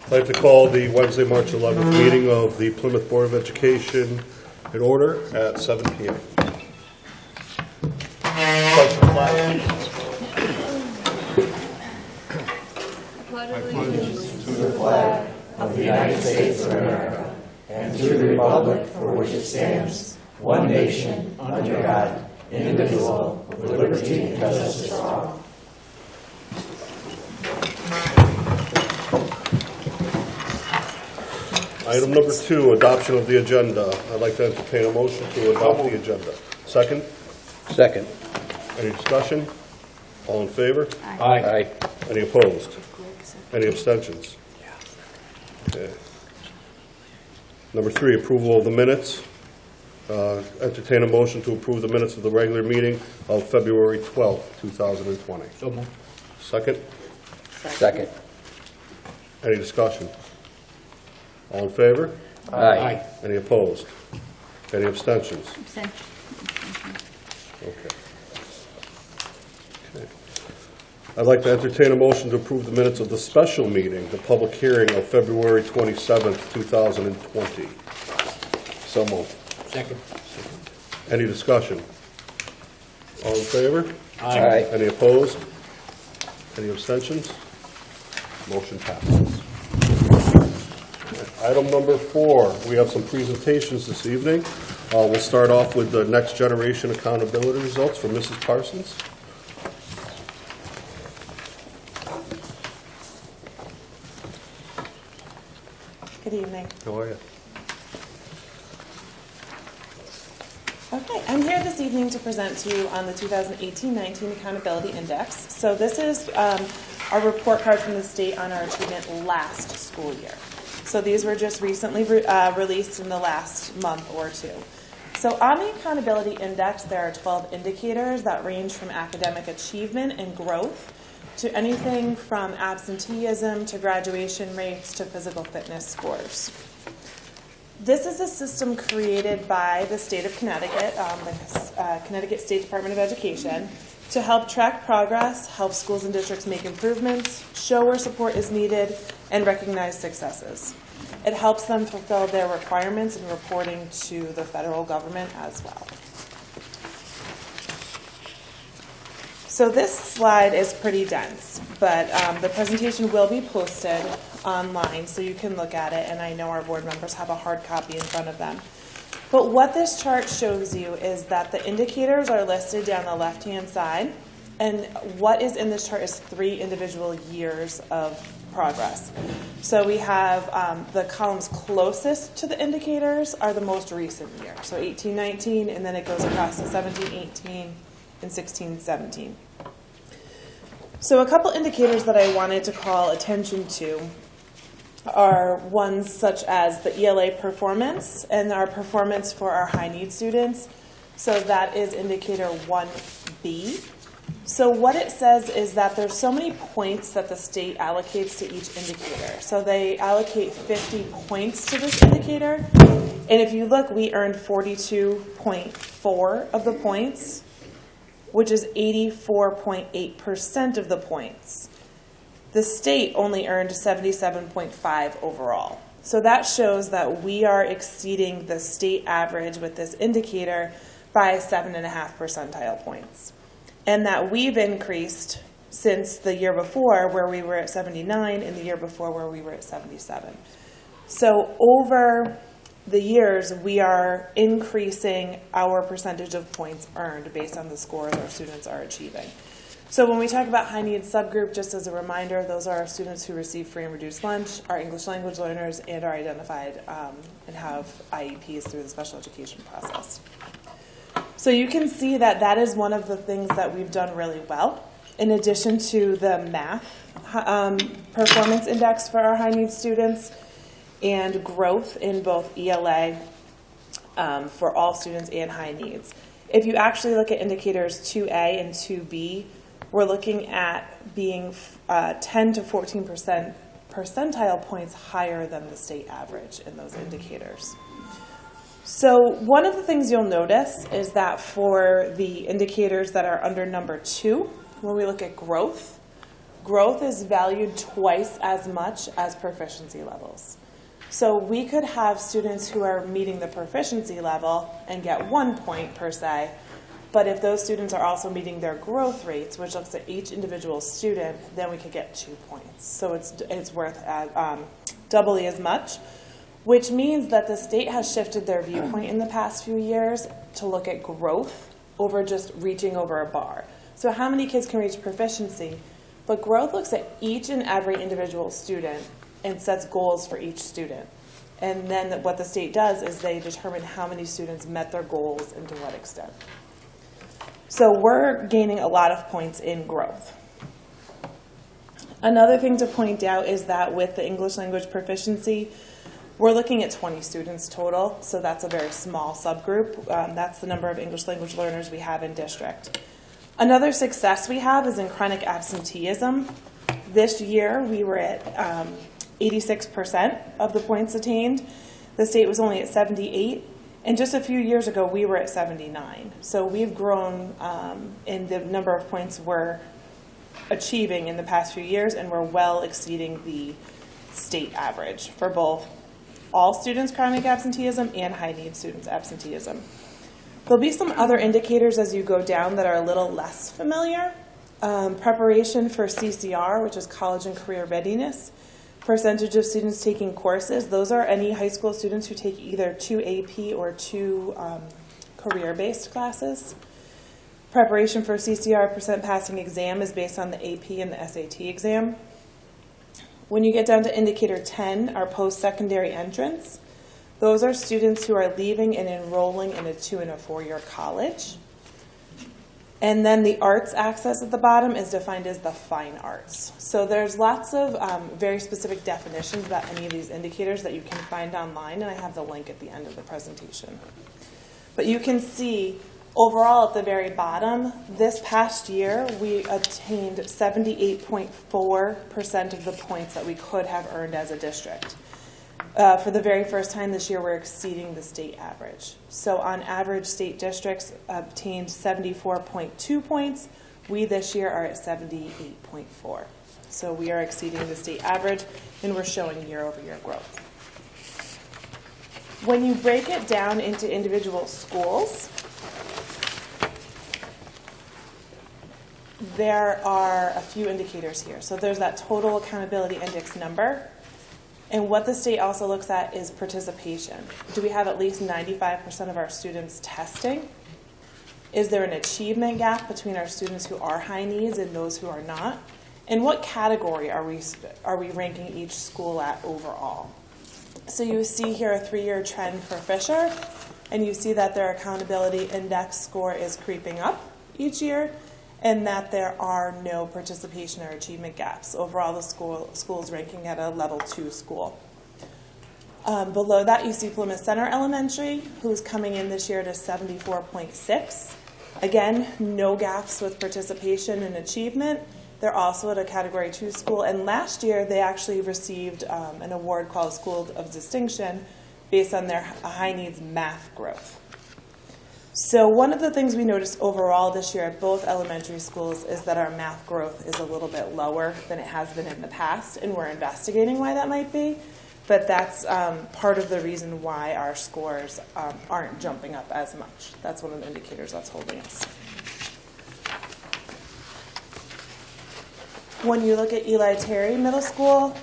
I'd like to call the Wednesday, March 11th meeting of the Plymouth Board of Education in order at 7 p.m. Pledge the flag. I pledge allegiance to the flag of the United States of America and to the republic for which it stands, one nation, under God, indivisible, with liberty and justice for all. Item number 2, adoption of the agenda. I'd like to entertain a motion to adopt the agenda. Second? Second. Any discussion? All in favor? Aye. Any opposed? Any abstentions? Okay. Number 3, approval of the minutes. Entertain a motion to approve the minutes of the regular meeting of February 12th, 2020. So moved. Second? Second. Any discussion? All in favor? Aye. Any opposed? Any abstentions? Okay. I'd like to entertain a motion to approve the minutes of the special meeting, the public hearing of February 27th, 2020. So moved. Second. Any discussion? All in favor? Aye. Any opposed? Any abstentions? Motion passes. Item number 4, we have some presentations this evening. We'll start off with the Next Generation Accountability results from Mrs. Parsons. Good evening. How are you? Okay, I'm here this evening to present to you on the 2018-19 Accountability Index. So this is our report card from the state on our achievement last school year. So these were just recently released in the last month or two. So on the Accountability Index, there are 12 indicators that range from academic achievement and growth to anything from absenteeism to graduation rates to physical fitness scores. This is a system created by the state of Connecticut, the Connecticut State Department of Education, to help track progress, help schools and districts make improvements, show where support is needed, and recognize successes. It helps them fulfill their requirements in reporting to the federal government as well. So this slide is pretty dense, but the presentation will be posted online so you can look at it, and I know our board members have a hard copy in front of them. But what this chart shows you is that the indicators are listed down the left-hand side, and what is in this chart is 3 individual years of progress. So we have the columns closest to the indicators are the most recent year, so 18-19, and then it goes across to 17-18 and 16-17. So a couple indicators that I wanted to call attention to are ones such as the ELA performance and our performance for our high need students. So that is indicator 1B. So what it says is that there's so many points that the state allocates to each indicator. So they allocate 50 points to this indicator. And if you look, we earned 42.4 of the points, which is 84.8% of the points. The state only earned 77.5 overall. So that shows that we are exceeding the state average with this indicator by 7.5 percentile points. And that we've increased since the year before, where we were at 79, and the year before where we were at 77. So over the years, we are increasing our percentage of points earned based on the scores our students are achieving. So when we talk about high needs subgroup, just as a reminder, those are our students who receive free and reduced lunch, our English language learners, and are identified and have IEPs through the special education process. So you can see that that is one of the things that we've done really well. In addition to the math performance index for our high needs students and growth in both ELA for all students and high needs. If you actually look at indicators 2A and 2B, we're looking at being 10 to 14% percentile points higher than the state average in those indicators. So one of the things you'll notice is that for the indicators that are under number 2, when we look at growth growth is valued twice as much as proficiency levels. So we could have students who are meeting the proficiency level and get 1 point per se, but if those students are also meeting their growth rates, which looks at each individual student, then we could get 2 points. So it's worth doubly as much, which means that the state has shifted their viewpoint in the past few years to look at growth over just reaching over a bar. So how many kids can reach proficiency? But growth looks at each and every individual student and sets goals for each student. And then what the state does is they determine how many students met their goals and to what extent. So we're gaining a lot of points in growth. Another thing to point out is that with the English language proficiency, we're looking at 20 students total, so that's a very small subgroup. That's the number of English language learners we have in district. Another success we have is in chronic absenteeism. This year we were at 86% of the points attained. The state was only at 78%. And just a few years ago, we were at 79. So we've grown in the number of points we're achieving in the past few years, and we're well exceeding the state average for both all students' chronic absenteeism and high-need students' absenteeism. There'll be some other indicators as you go down that are a little less familiar. Preparation for CCR, which is college and career readiness. Percentage of students taking courses. Those are any high school students who take either 2 AP or 2 career-based classes. Preparation for CCR percent passing exam is based on the AP and the SAT exam. When you get down to indicator 10, our post-secondary entrance, those are students who are leaving and enrolling in a 2- and a 4-year college. And then the arts access at the bottom is defined as the fine arts. So there's lots of very specific definitions about any of these indicators that you can find online, and I have the link at the end of the presentation. But you can see overall at the very bottom, this past year we obtained 78.4% of the points that we could have earned as a district. For the very first time this year, we're exceeding the state average. So on average, state districts obtained 74.2 points. We this year are at 78.4. So we are exceeding the state average, and we're showing year-over-year growth. When you break it down into individual schools, there are a few indicators here. So there's that total accountability index number. And what the state also looks at is participation. Do we have at least 95% of our students testing? Is there an achievement gap between our students who are high needs and those who are not? And what category are we ranking each school at overall? So you see here a 3-year trend for Fisher, and you see that their accountability index score is creeping up each year, and that there are no participation or achievement gaps. Overall, the school's ranking at a level 2 school. Below that, you see Plymouth Center Elementary, who's coming in this year to 74.6. Again, no gaps with participation and achievement. They're also at a Category 2 school, and last year they actually received an award called School of Distinction based on their high needs math growth. So one of the things we noticed overall this year at both elementary schools is that our math growth is a little bit lower than it has been in the past, and we're investigating why that might be. But that's part of the reason why our scores aren't jumping up as much. That's one of the indicators that's holding us. When you look at Eli Terry Middle School,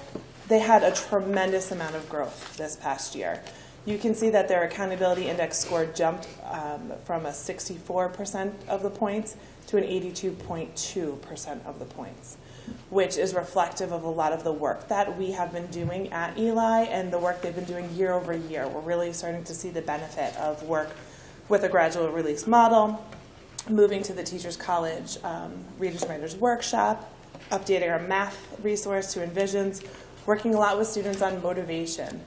they had a tremendous amount of growth this past year. You can see that their accountability index score jumped from a 64% of the points to an 82.2% of the points, which is reflective of a lot of the work that we have been doing at Eli and the work they've been doing year over year. We're really starting to see the benefit of work with a gradual release model, moving to the Teachers College Readers and Writers Workshop, updating our math resource to Envisions, working a lot with students on motivation.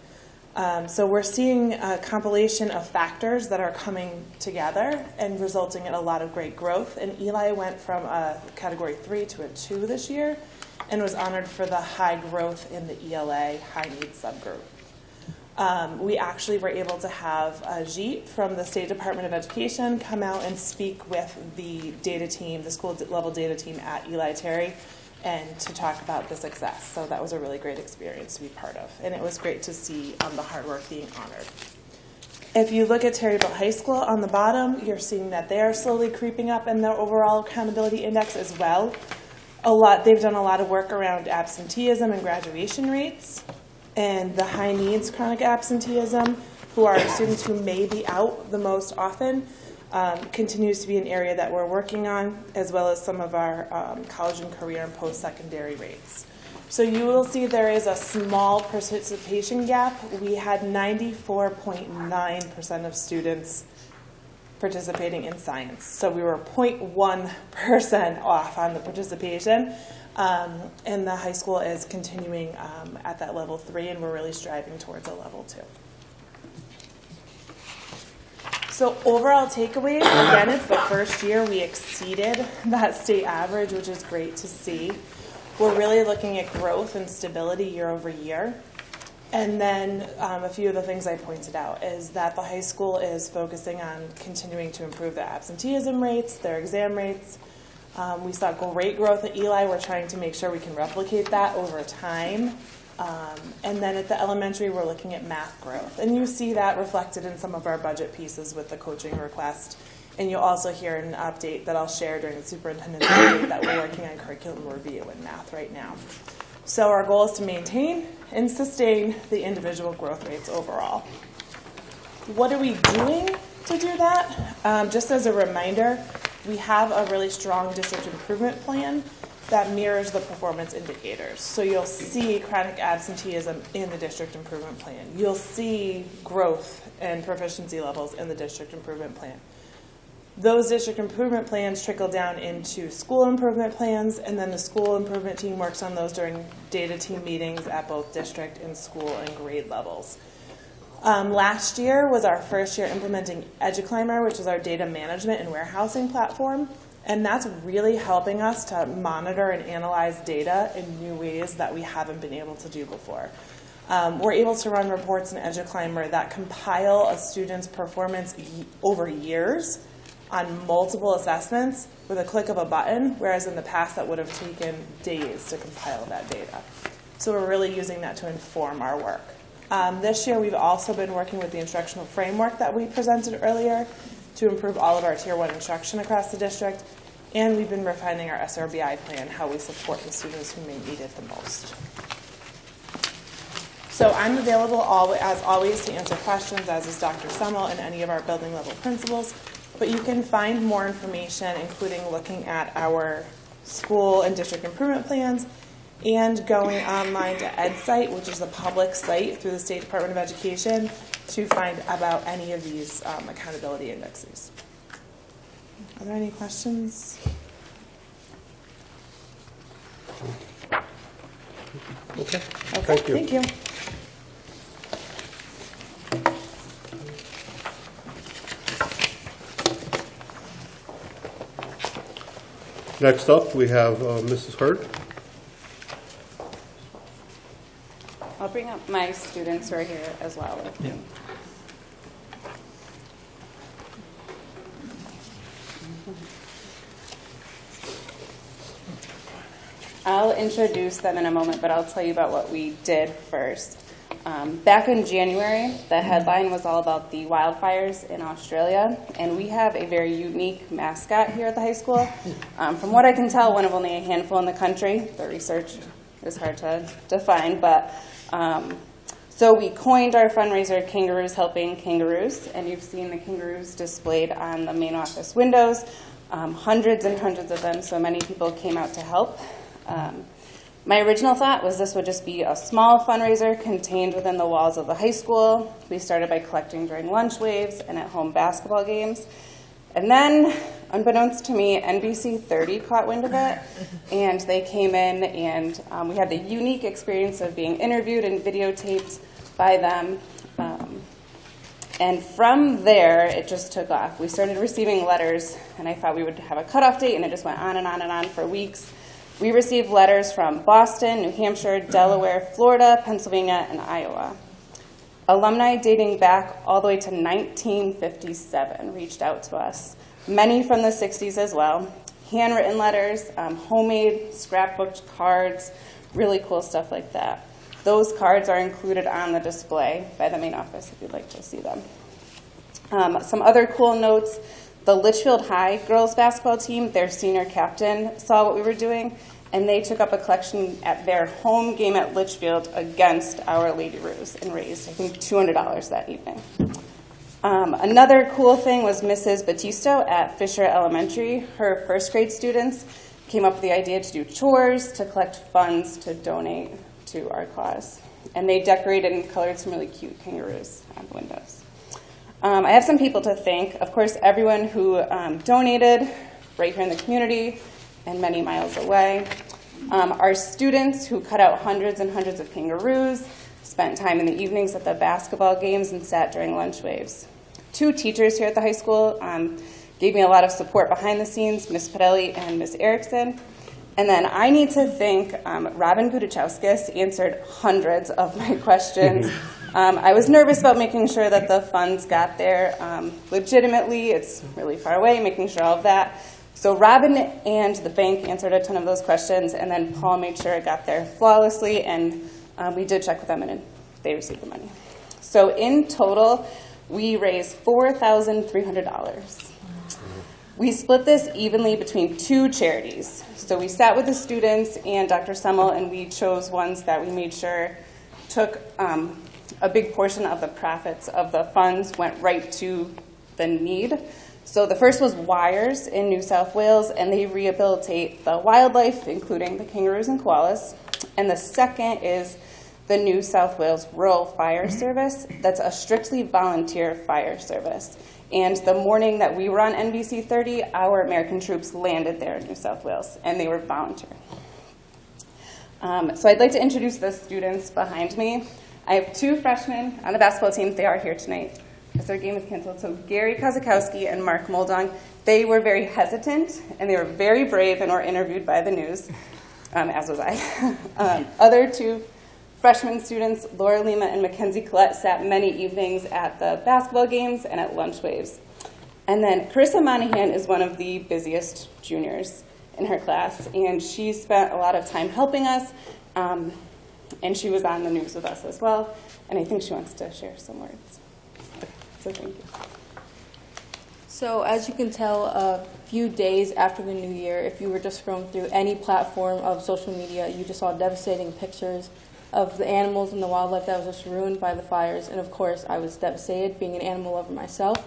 So we're seeing a compilation of factors that are coming together and resulting in a lot of great growth. And Eli went from a Category 3 to a 2 this year and was honored for the high growth in the ELA high needs subgroup. We actually were able to have Jeet from the State Department of Education come out and speak with the data team, the school level data team at Eli Terry, and to talk about the success. So that was a really great experience to be part of, and it was great to see the hard work being honored. If you look at Terryville High School on the bottom, you're seeing that they are slowly creeping up in their overall accountability index as well. They've done a lot of work around absenteeism and graduation rates, and the high needs chronic absenteeism, who are students who may be out the most often, continues to be an area that we're working on, as well as some of our college and career and post-secondary rates. So you will see there is a small participation gap. We had 94.9% of students participating in science. So we were 0.1% off on the participation. And the high school is continuing at that level 3, and we're really striving towards a level 2. So overall takeaways, again, it's the first year we exceeded that state average, which is great to see. We're really looking at growth and stability year over year. And then a few of the things I pointed out is that the high school is focusing on continuing to improve their absenteeism rates, their exam rates. We saw great growth at Eli. We're trying to make sure we can replicate that over time. And then at the elementary, we're looking at math growth. And you see that reflected in some of our budget pieces with the coaching request. And you'll also hear an update that I'll share during the Superintendent's Award that we're working on curriculum review in math right now. So our goal is to maintain and sustain the individual growth rates overall. What are we doing to do that? Just as a reminder, we have a really strong district improvement plan that mirrors the performance indicators. So you'll see chronic absenteeism in the district improvement plan. You'll see growth and proficiency levels in the district improvement plan. Those district improvement plans trickle down into school improvement plans, and then the school improvement team works on those during data team meetings at both district and school and grade levels. Last year was our first year implementing EduClimber, which is our data management and warehousing platform, and that's really helping us to monitor and analyze data in new ways that we haven't been able to do before. We're able to run reports in EduClimber that compile a student's performance over years on multiple assessments with a click of a button, whereas in the past that would have taken days to compile that data. So we're really using that to inform our work. This year we've also been working with the instructional framework that we presented earlier to improve all of our Tier 1 instruction across the district, and we've been refining our SRBI plan, how we support the students who may need it the most. So I'm available as always to answer questions, as is Dr. Summel and any of our building level principals. But you can find more information, including looking at our school and district improvement plans and going online to EdSite, which is the public site through the State Department of Education, to find about any of these accountability indexes. Are there any questions? Okay. Thank you. Next up, we have Mrs. Hurd. I'll bring up my students who are here as well. Yeah. I'll introduce them in a moment, but I'll tell you about what we did first. Back in January, the headline was all about the wildfires in Australia, and we have a very unique mascot here at the high school. From what I can tell, one of only a handful in the country. The research is hard to define, but so we coined our fundraiser Kangaroos Helping Kangaroos, and you've seen the kangaroos displayed on the main office windows, hundreds and hundreds of them, so many people came out to help. My original thought was this would just be a small fundraiser contained within the walls of the high school. We started by collecting during lunch waves and at home basketball games. And then, unbeknownst to me, NBC 30 caught wind of it, and they came in, and we had the unique experience of being interviewed and videotaped by them. And from there, it just took off. We started receiving letters, and I thought we would have a cutoff date, and it just went on and on and on for weeks. We received letters from Boston, New Hampshire, Delaware, Florida, Pennsylvania, and Iowa. Alumni dating back all the way to 1957 reached out to us, many from the 60s as well. handwritten letters, homemade scrapbooked cards, really cool stuff like that. Those cards are included on the display by the main office if you'd like to see them. Some other cool notes, the Litchfield High girls basketball team, their senior captain saw what we were doing, and they took up a collection at their home game at Litchfield against Our Lady Ruse and raised, I think, $200 that evening. Another cool thing was Mrs. Battisto at Fisher Elementary. Her first grade students came up with the idea to do chores to collect funds to donate to our cause. And they decorated and colored some really cute kangaroos on the windows. I have some people to thank. Of course, everyone who donated right here in the community and many miles away. Our students who cut out hundreds and hundreds of kangaroos, spent time in the evenings at the basketball games, and sat during lunch waves. 2 teachers here at the high school gave me a lot of support behind the scenes, Ms. Padelli and Ms. Erickson. And then I need to thank Robin Gudichauskas, answered hundreds of my questions. I was nervous about making sure that the funds got there legitimately. It's really far away, making sure all of that. So Robin and the bank answered a ton of those questions, and then Paul made sure it got there flawlessly, and we did check with them, and they received the money. So in total, we raised $4,300. We split this evenly between 2 charities. So we sat with the students and Dr. Semmel, and we chose ones that we made sure took a big portion of the profits of the funds, went right to the need. So the first was Wires in New South Wales, and they rehabilitate the wildlife, including the kangaroos and koalas. And the second is the New South Wales Rural Fire Service. That's a strictly volunteer fire service. And the morning that we were on NBC 30, our American troops landed there in New South Wales, and they were volunteer. So I'd like to introduce the students behind me. I have 2 freshmen on the basketball team. They are here tonight because their game is canceled. So Gary Kozakowski and Mark Moldong, they were very hesitant, and they were very brave and were interviewed by the news, as was I. Other 2 freshman students, Laura Lima and Mackenzie Collette, sat many evenings at the basketball games and at lunch waves. And then Carissa Monahan is one of the busiest juniors in her class, and she spent a lot of time helping us, and she was on the news with us as well, and I think she wants to share some words. So thank you. So as you can tell, a few days after the new year, if you were just scrolling through any platform of social media, you just saw devastating pictures of the animals and the wildlife that was just ruined by the fires. And of course, I was devastated, being an animal lover myself.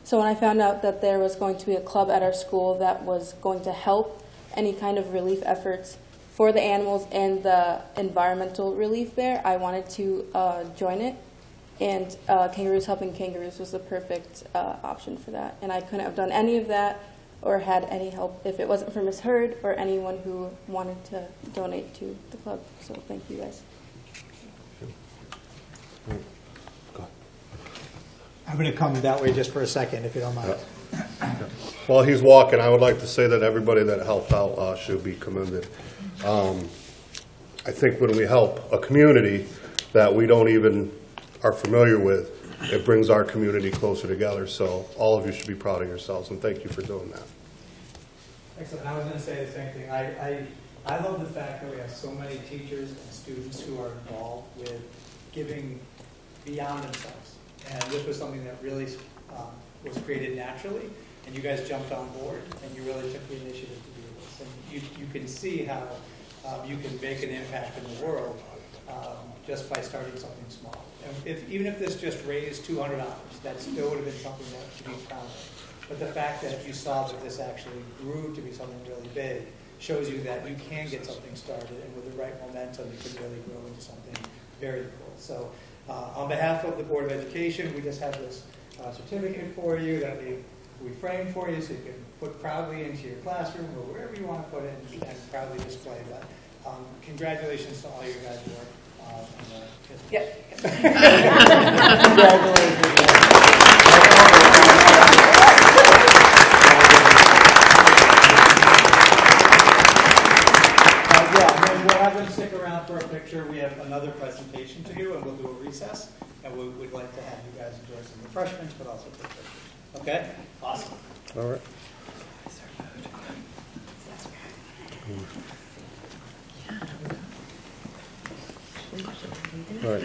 So when I found out that there was going to be a club at our school that was going to help any kind of relief efforts for the animals and the environmental relief there, I wanted to join it. And Kangaroos Helping Kangaroos was the perfect option for that. And I couldn't have done any of that or had any help if it wasn't for Ms. Hurd or anyone who wanted to donate to the club. So thank you guys. I'm going to come that way just for a second, if you don't mind. While he's walking, I would like to say that everybody that helped out should be commended. I think when we help a community that we don't even are familiar with, it brings our community closer together. So all of you should be proud of yourselves, and thank you for doing that. Excellent. I was going to say the same thing. I love the fact that we have so many teachers and students who are involved with giving beyond themselves. And this was something that really was created naturally, and you guys jumped on board, and you really took the initiative to do this. And you can see how you can make an impact in the world just by starting something small. And even if this just raised $200, that still would have been something that to be proud of. But the fact that you saw that this actually grew to be something really big shows you that you can get something started, and with the right momentum, it can really grow into something very cool. So on behalf of the Board of Education, we just have this certificate for you that we framed for you so you can put proudly into your classroom or wherever you want to put it and proudly display that. Congratulations to all your guys' work. Yep. Congratulations. We'll have them stick around for a picture. We have another presentation to do, and we'll do a recess. And we'd like to have you guys enjoy some refreshments, but also take pictures. Okay? Awesome. All right. All right.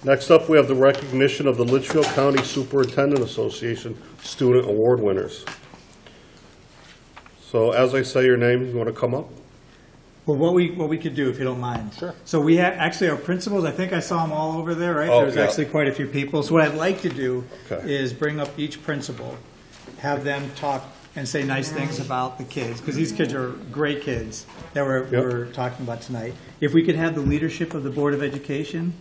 Next up, we have the recognition of the Litchfield County Superintendent Association Student Award winners. So as I say your name, you want to come up? Well, what we could do, if you don't mind. Sure. So we have, actually, our principals, I think I saw them all over there, right? Oh, There's yeah. actually quite a few people. So what I'd like to do Okay. is bring up each principal, have them talk and say nice things about the kids, because these kids are great kids that we're talking about tonight. If we could have the leadership of the Board of Education,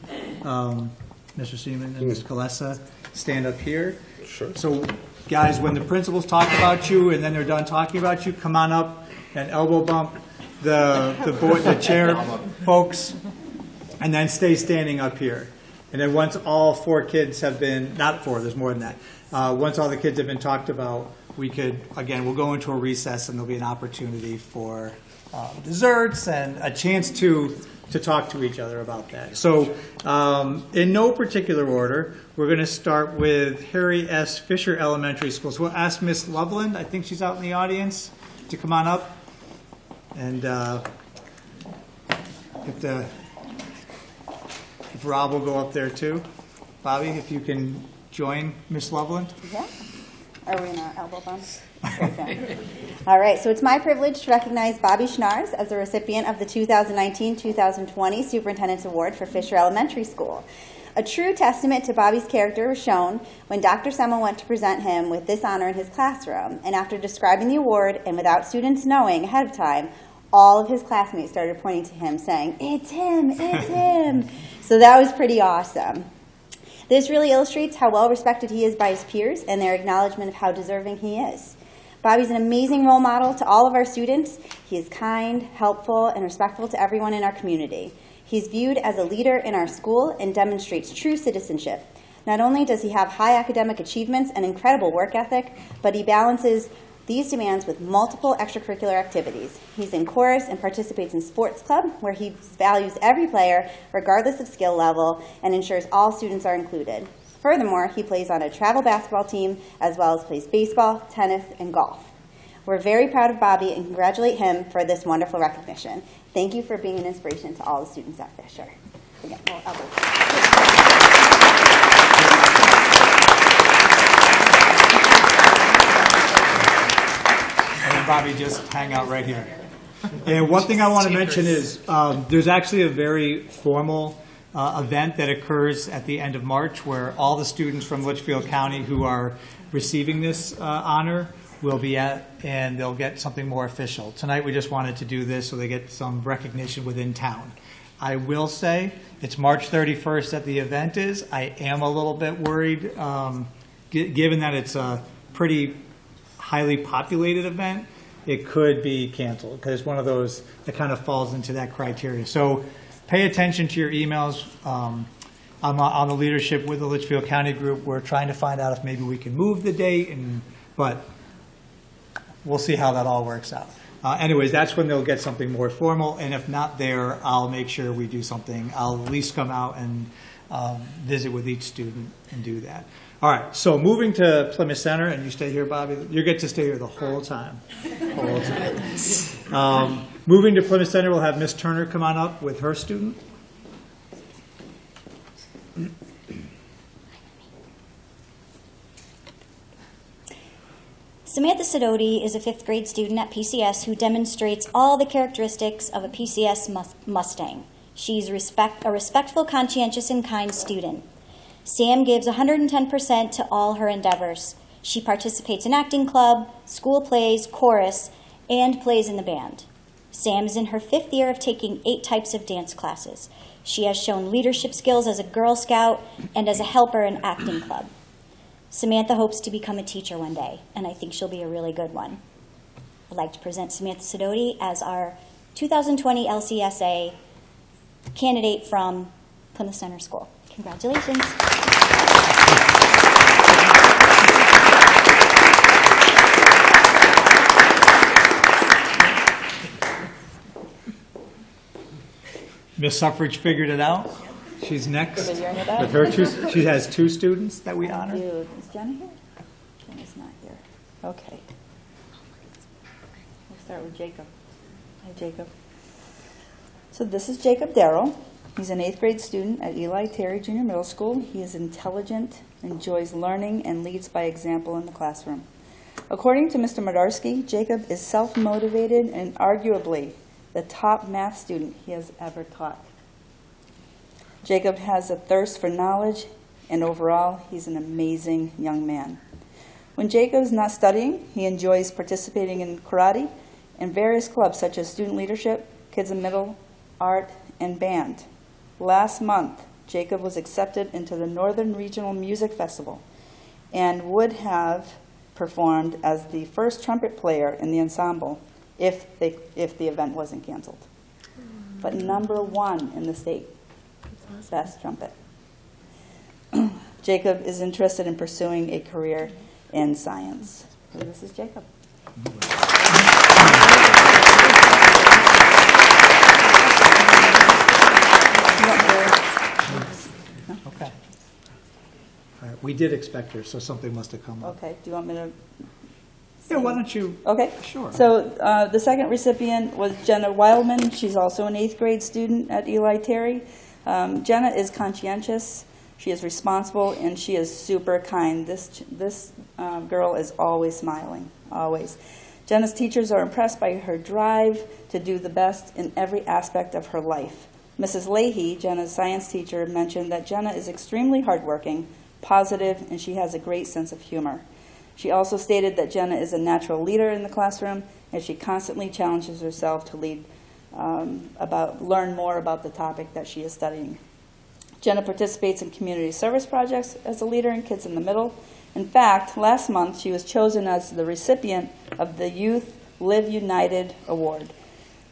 Mr. Seaman and Ms. Kalesa, stand up here. Sure. So, guys, when the principals talk about you and then they're done talking about you, come on up and elbow bump the board, the chair folks, and then stay standing up here. And then once all four kids have been, not four, there's more than that. Once all the kids have been talked about, we could, again, we'll go into a recess and there'll be an opportunity for desserts and a chance to talk to each other about that. So in no particular order, we're going to start with Harry S. Fisher Elementary School. So we'll ask Miss Loveland, I think she's out in the audience, to come on up. And if Rob will go up there too. Bobby, if you can join Miss Loveland. Yeah. Are we in our elbow bumps? Okay. All right, so it's my privilege to recognize Bobby Schnars as the recipient of the 2019-2020 Superintendents Award for Fisher Elementary School. A true testament to Bobby's character was shown when Dr. Semmel went to present him with this honor in his classroom. And after describing the award, and without students knowing ahead of time, all of his classmates started pointing to him, saying, "It's him, it's him." So that was pretty awesome. This really illustrates how well respected he is by his peers and their acknowledgement of how deserving he is. Bobby's an amazing role model to all of our students. He is kind, helpful, and respectful to everyone in our community. He's viewed as a leader in our school and demonstrates true citizenship. Not only does he have high academic achievements and incredible work ethic, but he balances these demands with multiple extracurricular activities. He's in chorus and participates in sports club, where he values every player, regardless of skill level, and ensures all students are included. Furthermore, he plays on a travel basketball team, as well as plays baseball, tennis, and golf. We're very proud of Bobby and congratulate him for this wonderful recognition. Thank you for being an inspiration to all the students at Fisher. Again, well, Bobby, just hang out right here. And one thing I want to mention is there's actually a very formal event that occurs at the end of March where all the students from Litchfield County who are receiving this honor will be at, and they'll get something more official. Tonight we just wanted to do this so they get some recognition within town. I will say it's March 31st that the event is. I am a little bit worried given that it's a pretty highly populated event. It could be canceled because it's one of those that kind of falls into that criteria. So pay attention to your emails. On the leadership with the Litchfield County group, we're trying to find out if maybe we can move the date, but we'll see how that all works out. Anyways, that's when they'll get something more formal, and if not there, I'll make sure we do something. I'll at least come out and visit with each student and do that. All right, so moving to Plymouth Center, and you stay here, Bobby. You get to stay here the whole time. Moving to Plymouth Center, we'll have Miss Turner come on up with her student. Samantha Sidoti is a 5th grade student at PCS who demonstrates all the characteristics of a PCS Mustang. She's a respectful, conscientious, and kind student. Sam gives 110% to all her endeavors. She participates in acting club, school plays, chorus, and plays in the band. Sam is in her 5th year of taking 8 types of dance classes. She has shown leadership skills as a Girl Scout and as a helper in acting club. Samantha hopes to become a teacher one day, and I think she'll be a really good one. I'd like to present Samantha Sidoti as our 2020 LCSA candidate from Plymouth Center School. Congratulations. Miss Suffrage figured it out. She's next. With her she has 2 students that we honor. Is Jenna here? Jenna's not here. Okay. start with Jacob. Hi, Jacob. So this is Jacob Darrell. He's an 8th grade student at Eli Terry Junior Middle School. He is intelligent, enjoys learning, and leads by example in the classroom. According to Mr. Modarski, Jacob is self-motivated and arguably the top math student he has ever taught. Jacob has a thirst for knowledge, and overall, he's an amazing young man. When Jacob's not studying, he enjoys participating in karate and various clubs such as student leadership, kids in middle, art, and band. Last month, Jacob was accepted into the Northern Regional Music Festival and would have performed as the first trumpet player in the ensemble if the event wasn't canceled. But #1 in the state, best trumpet. Jacob is interested in pursuing a career in science. So this is Jacob. Okay. All right, we did expect her, so something must have come up. Okay, do you want me to? Yeah, why don't you? Okay. Sure. So the second recipient was Jenna Weilman. She's also an 8th grade student at Eli Terry. Jenna is conscientious, she is responsible, and she is super kind. This girl is always smiling, always. Jenna's teachers are impressed by her drive to do the best in every aspect of her life. Mrs. Leahy, Jenna's science teacher, mentioned that Jenna is extremely hardworking, positive, and she has a great sense of humor. She also stated that Jenna is a natural leader in the classroom, and she constantly challenges herself to learn more about the topic that she is studying. Jenna participates in community service projects as a leader in Kids in the Middle. In fact, last month she was chosen as the recipient of the Youth Live United Award.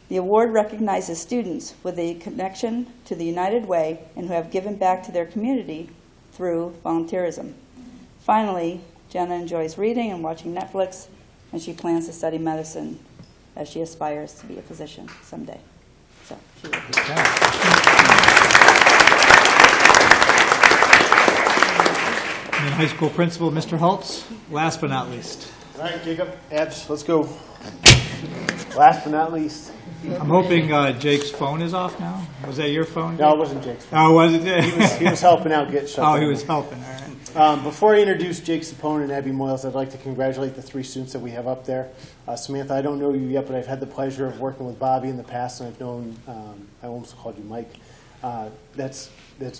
The award recognizes students with a connection to the United Way and who have given back to their community through volunteerism. Finally, Jenna enjoys reading and watching Netflix, and she plans to study medicine as she aspires to be a physician someday. So she will be. And high school principal, Mr. Holtz, last but not least. All right, Jacob, abs, let's go. Last but not least. I'm hoping Jake's phone is off now. Was that your phone? No, it wasn't Jake's phone. Oh, was it? He was helping out get shut Oh, down. he was helping, all right. Before I introduce Jake's opponent, Abby Moyles, I'd like to congratulate the 3 students that we have up there. Samantha, I don't know you yet, but I've had the pleasure of working with Bobby in the past, and I've known, I almost called you Mike. That's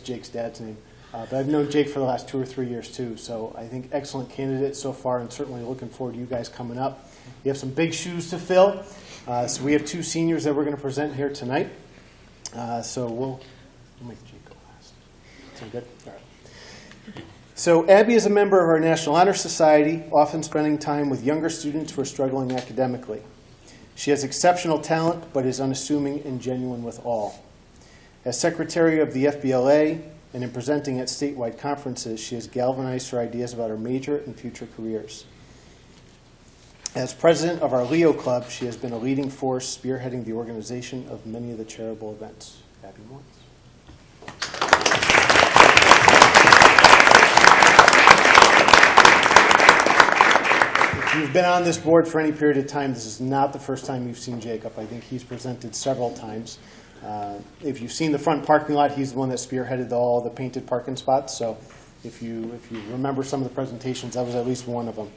Jake's dad's name. But I've known Jake for the last 2 or 3 years, too. So I think excellent candidate so far, and certainly looking forward to you guys coming up. You have some big shoes to fill. So we have 2 seniors that we're going to present here tonight. So we'll make Jake go last. Sound good? All right. So Abby is a member of our National Honor Society, often spending time with younger students who are struggling academically. She has exceptional talent, but is unassuming and genuine with all. As secretary of the FBLA and in presenting at statewide conferences, she has galvanized her ideas about her major and future careers. As president of our Leo Club, she has been a leading force spearheading the organization of many of the charitable events. Abby Moyles. If you've been on this board for any period of time, this is not the first time you've seen Jacob. I think he's presented several times. If you've seen the front parking lot, he's the one that spearheaded all the painted parking spots. So if you remember some of the presentations, that was at least one of them.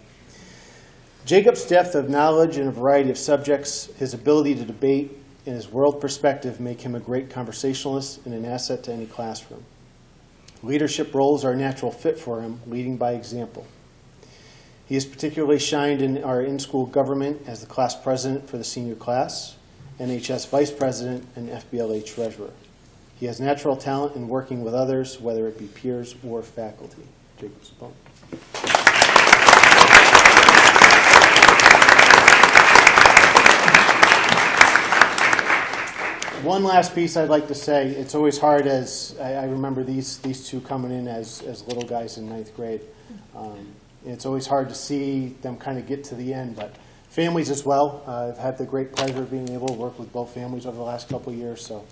Jacob's depth of knowledge in a variety of subjects, his ability to debate, and his world perspective make him a great conversationalist and an asset to any classroom. Leadership roles are a natural fit for him, leading by example. He has particularly shined in our in-school government as the class president for the senior class, NHS vice president, and FBLA treasurer. He has natural talent in working with others, whether it be peers or faculty. Jacob's opponent. One last piece I'd like to say, it's always hard as, I remember these 2 coming in as little guys in 9th grade. It's always hard to see them kind of get to the end, but families as well. I've had the great pleasure of being able to work with both families over the last couple of years, so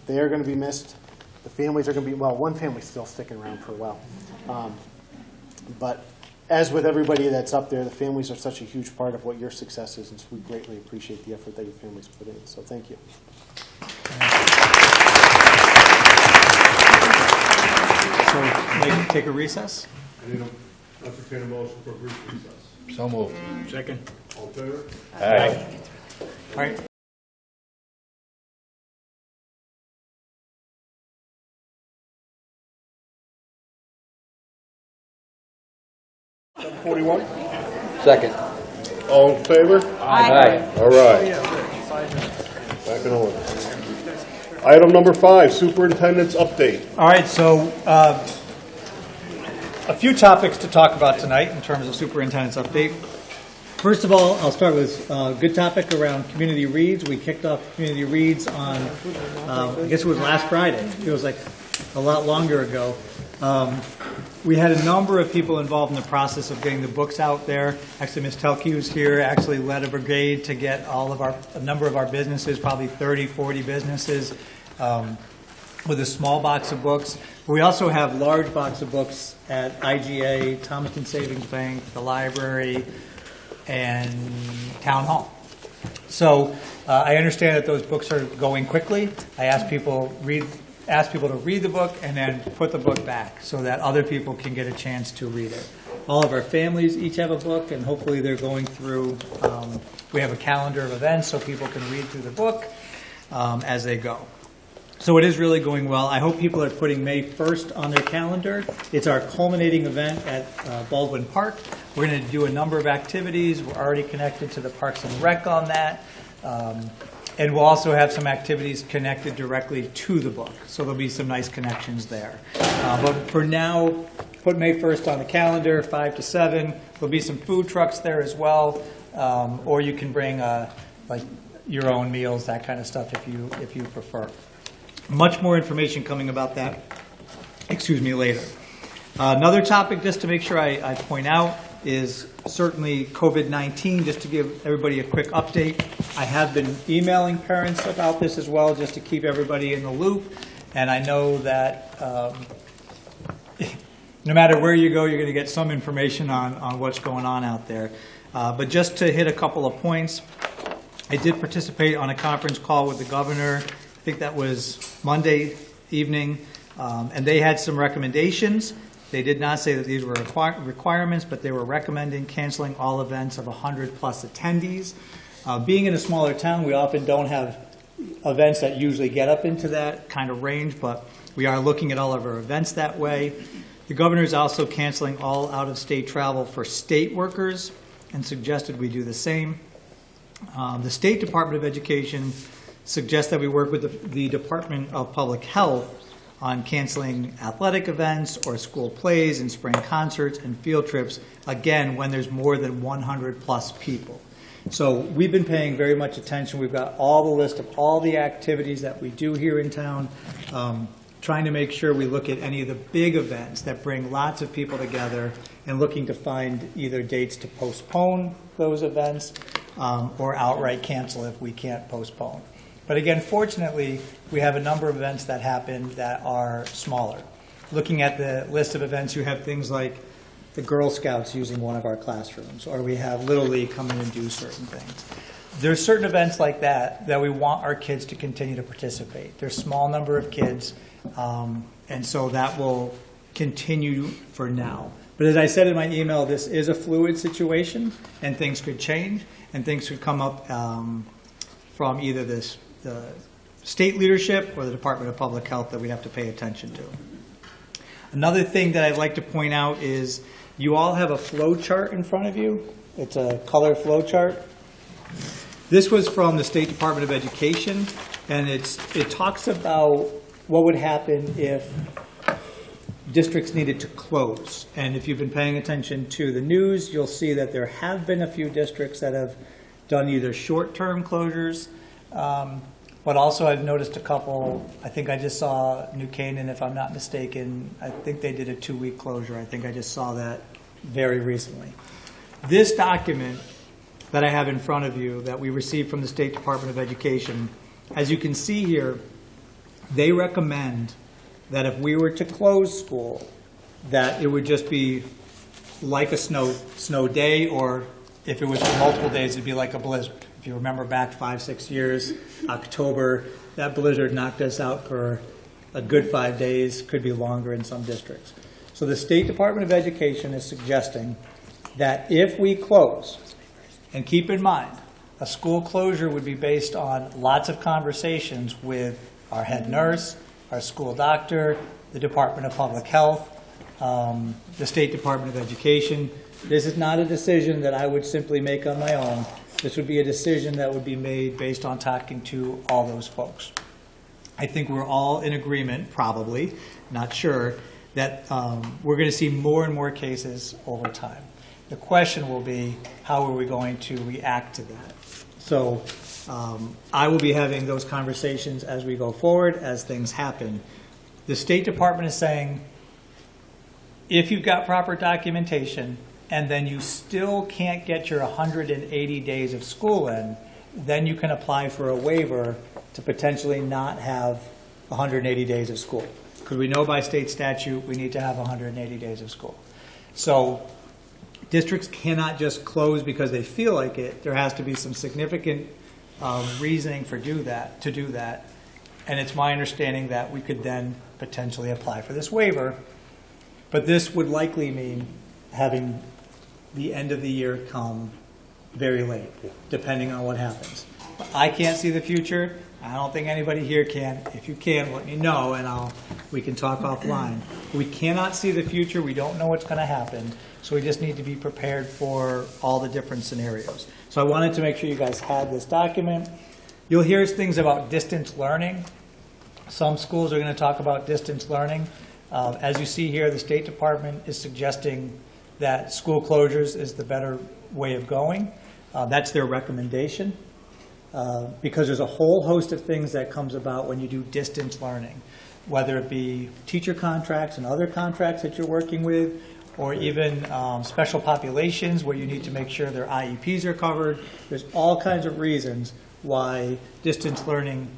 they are going to be missed. The families are going to be, well, one family's still sticking around for a while. But as with everybody that's up there, the families are such a huge part of what your success is, and so we greatly appreciate the effort that your families put in. So thank you. So, like, take a recess? I need a, entertain a motion for a brief recess. So moved. Second. All in favor? Aye. All right. #41. Second. All in favor? Aye. All right. Back in order. Item number 5, Superintendent's update. All right, so a few topics to talk about tonight in terms of superintendent's update. First of all, I'll start with a good topic around community reads. We kicked off community reads on, I guess it was last Friday. It feels like a lot longer ago. We had a number of people involved in the process of getting the books out there. Actually, Ms. Telke, who's here, actually led a brigade to get a number of our businesses, probably 30, 40 businesses, with a small box of books. We also have large box of books at IGA, Thomaston Savings Bank, the library, and Town Hall. So I understand that those books are going quickly. I ask people to read the book and then put the book back so that other people can get a chance to read it. All of our families each have a book, and hopefully they're going through, we have a calendar of events so people can read through the book as they go. So it is really going well. I hope people are putting May 1st on their calendar. It's our culminating event at Baldwin Park. We're going to do a number of activities. We're already connected to the Parks and Rec on that. And we'll also have some activities connected directly to the book. So there'll be some nice connections there. But for now, put May 1st on the calendar, 5 to 7. There'll be some food trucks there as well. Or you can bring like your own meals, that kind of stuff if you prefer. Much more information coming about that, later. Another topic, just to make sure I point out, is certainly COVID-19, just to give everybody a quick update. I have been emailing parents about this as well, just to keep everybody in the loop. And I know that no matter where you go, you're going to get some information on what's going on out there. But just to hit a couple of points, I did participate on a conference call with the governor. I think that was Monday evening, and they had some recommendations. They did not say that these were requirements, but they were recommending canceling all events of 100 plus attendees. Being in a smaller town, we often don't have events that usually get up into that kind of range, but we are looking at all of our events that way. The governor is also canceling all out-of-state travel for state workers and suggested we do the same. The State Department of Education suggests that we work with the Department of Public Health on canceling athletic events or school plays and spring concerts and field trips, again, when there's more than 100 plus people. So we've been paying very much attention. We've got all the list of all the activities that we do here in town, trying to make sure we look at any of the big events that bring lots of people together and looking to find either dates to postpone those events or outright cancel if we can't postpone. But again, fortunately, we have a number of events that happen that are smaller. Looking at the list of events, you have things like the Girl Scouts using one of our classrooms, or we have Little League coming and do certain things. There's certain events like that we want our kids to continue to participate. There's a small number of kids, and so that will continue for now. But as I said in my email, this is a fluid situation, and things could change, and things could come up from either the state leadership or the Department of Public Health that we have to pay attention to. Another thing that I'd like to point out is you all have a flow chart in front of you. It's a color flow chart. This was from the State Department of Education, and it talks about what would happen if districts needed to close. And if you've been paying attention to the news, you'll see that there have been a few districts that have done either short-term closures, but also I've noticed a couple. I think I just saw New Canaan, if I'm not mistaken. I think they did a 2-week closure. I think I just saw that very recently. This document that I have in front of you that we received from the State Department of Education, as you can see here, they recommend that if we were to close school, that it would just be like a snow day, or if it was for multiple days, it'd be like a blizzard. If you remember back 5-6 years, October, that blizzard knocked us out for a good 5 days, could be longer in some districts. So the State Department of Education is suggesting that if we close, and keep in mind, a school closure would be based on lots of conversations with our head nurse, our school doctor, the Department of Public Health, the State Department of Education. This is not a decision that I would simply make on my own. This would be a decision that would be made based on talking to all those folks. I think we're all in agreement, probably, not sure, that we're going to see more and more cases over time. The question will be, how are we going to react to that? So I will be having those conversations as we go forward, as things happen. The State Department is saying, if you've got proper documentation and then you still can't get your 180 days of school in, then you can apply for a waiver to potentially not have 180 days of school. Because we know by state statute we need to have 180 days of school. So districts cannot just close because they feel like it. There has to be some significant reasoning to do that. And it's my understanding that we could then potentially apply for this waiver. But this would likely mean having the end of the year come very late, depending on what happens. I can't see the future. I don't think anybody here can. If you can, let me know, and we can talk offline. We cannot see the future. We don't know what's going to happen. So we just need to be prepared for all the different scenarios. So I wanted to make sure you guys had this document. You'll hear things about distance learning. Some schools are going to talk about distance learning. As you see here, the State Department is suggesting that school closures is the better way of going. That's their recommendation. Because there's a whole host of things that comes about when you do distance learning, whether it be teacher contracts and other contracts that you're working with, or even special populations where you need to make sure their IEPs are covered. There's all kinds of reasons why distance learning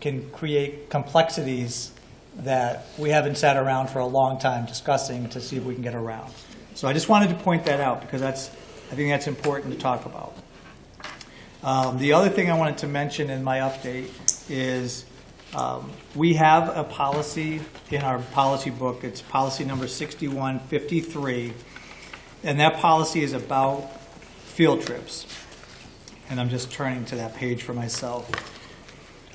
can create complexities that we haven't sat around for a long time discussing to see if we can get around. So I just wanted to point that out because I think that's important to talk about. The other thing I wanted to mention in my update is we have a policy in our policy book. It's policy number 6153, and that policy is about field trips. And I'm just turning to that page for myself.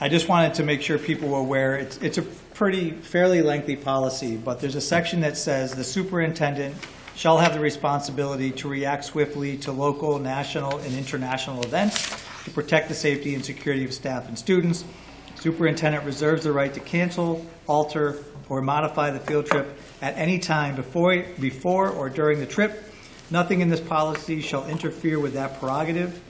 I just wanted to make sure people were aware. It's a fairly lengthy policy, but there's a section that says the superintendent shall have the responsibility to react swiftly to local, national, and international events to protect the safety and security of staff and students. Superintendent reserves the right to cancel, alter, or modify the field trip at any time before or during the trip. Nothing in this policy shall interfere with that prerogative.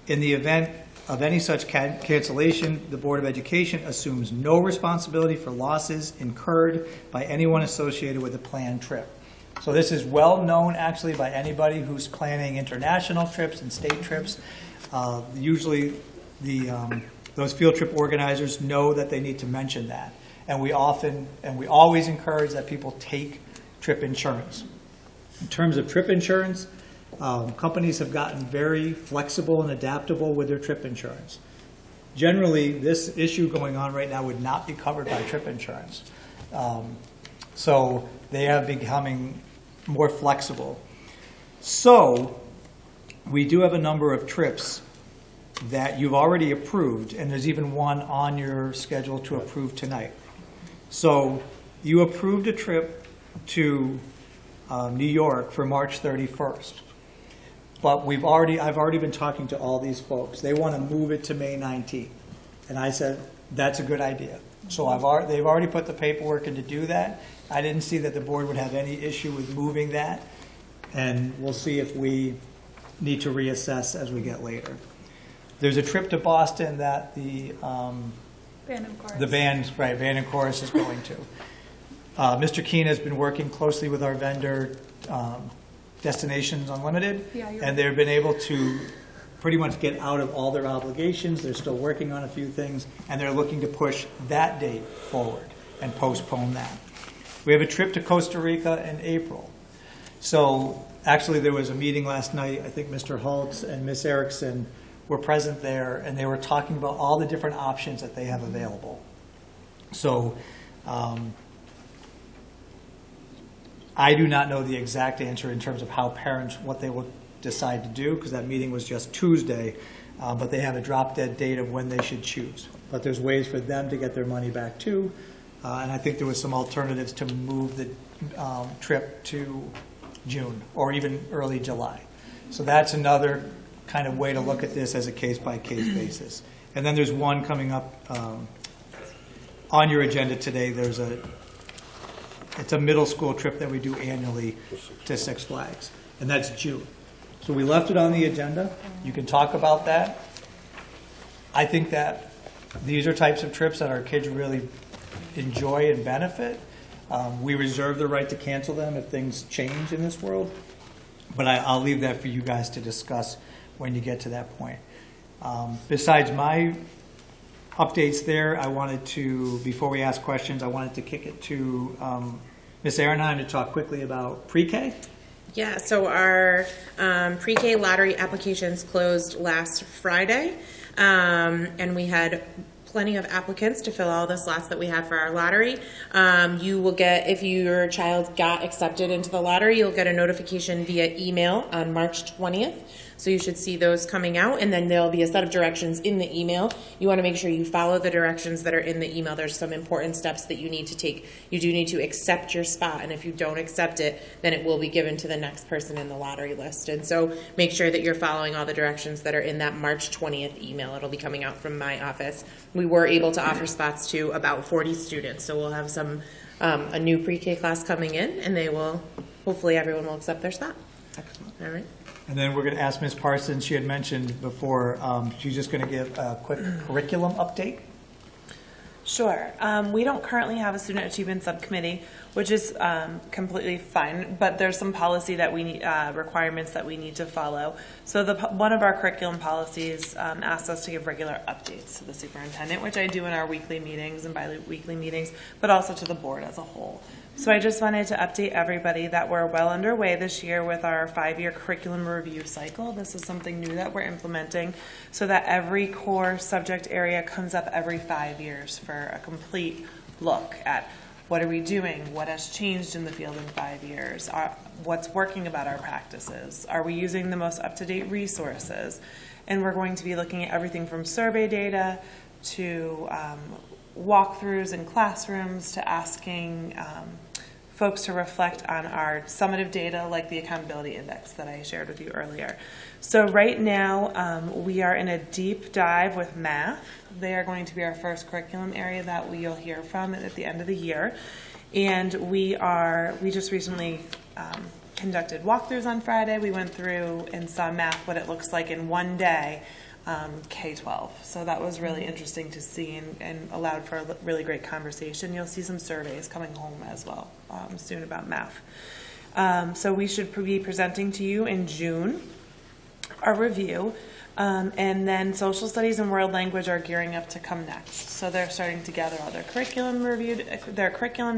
In the event of any such cancellation, the Board of Education assumes no responsibility for losses incurred by anyone associated with the planned trip. So this is well known actually by anybody who's planning international trips and state trips. Usually those field trip organizers know that they need to mention that. And we always encourage that people take trip insurance. In terms of trip insurance, companies have gotten very flexible and adaptable with their trip insurance. Generally, this issue going on right now would not be covered by trip insurance. So they are becoming more flexible. So we do have a number of trips that you've already approved, and there's even one on your schedule to approve tonight. So you approved a trip to New York for March 31st. But I've already been talking to all these folks. They want to move it to May 19th. And I said, that's a good idea. So they've already put the paperwork in to do that. I didn't see that the board would have any issue with moving that. And we'll see if we need to reassess as we get later. There's a trip to Boston that the band and chorus is going to. Mr. Keene has been working closely with our vendor, Destinations Unlimited, and they've been able to pretty much get out of all their obligations. They're still working on a few things, and they're looking to push that date forward and postpone that. We have a trip to Costa Rica in April. So actually, there was a meeting last night. I think Mr. Holtz and Ms. Erickson were present there, and they were talking about all the different options that they have available. So I do not know the exact answer in terms of how parents, what they will decide to do, because that meeting was just Tuesday, but they have a drop-dead date of when they should choose. But there's ways for them to get their money back too, and I think there was some alternatives to move the trip to June or even early July. So that's another kind of way to look at this as a case-by-case basis. And then there's one coming up on your agenda today. It's a middle school trip that we do annually to Six Flags, and that's June. So we left it on the agenda. You can talk about that. I think that these are types of trips that our kids really enjoy and benefit. We reserve the right to cancel them if things change in this world, but I'll leave that for you guys to discuss when you get to that point. Besides my updates there, I wanted to, before we ask questions, I wanted to kick it to Ms. Ehrenheim to talk quickly about pre-K. Yeah, so our pre-K lottery applications closed last Friday, and we had plenty of applicants to fill all the slots that we had for our lottery. You will get, if your child got accepted into the lottery, you'll get a notification via email on March 20th. So you should see those coming out, and then there'll be a set of directions in the email. You want to make sure you follow the directions that are in the email. There's some important steps that you need to take. You do need to accept your spot, and if you don't accept it, then it will be given to the next person in the lottery list. And so make sure that you're following all the directions that are in that March 20th email. It'll be coming out from my office. We were able to offer spots to about 40 students, so we'll have a new pre-K class coming in, and they will, hopefully everyone will accept their spot. Excellent. All right. And then we're going to ask Ms. Parsons, she had mentioned before, she's just going to give a quick curriculum update. Sure. We don't currently have a student achievement subcommittee, which is completely fine, but there's some policy that we need, requirements that we need to follow. So one of our curriculum policies asks us to give regular updates to the superintendent, which I do in our weekly meetings and bi-weekly meetings, but also to the board as a whole. So I just wanted to update everybody that we're well underway this year with our 5-year curriculum review cycle. This is something new that we're implementing so that every core subject area comes up every 5 years for a complete look at what are we doing, what has changed in the field in 5 years, what's working about our practices, are we using the most up-to-date resources, and we're going to be looking at everything from survey data to walkthroughs in classrooms to asking folks to reflect on our summative data like the accountability index that I shared with you earlier. So right now we are in a deep dive with math. They are going to be our first curriculum area that you'll hear from at the end of the year. And we just recently conducted walkthroughs on Friday. We went through and saw math, what it looks like in one day, K-12. So that was really interesting to see and allowed for a really great conversation. You'll see some surveys coming home as well soon about math. So we should be presenting to you in June our review. And then social studies and world language are gearing up to come next. So they're starting to gather all their curriculum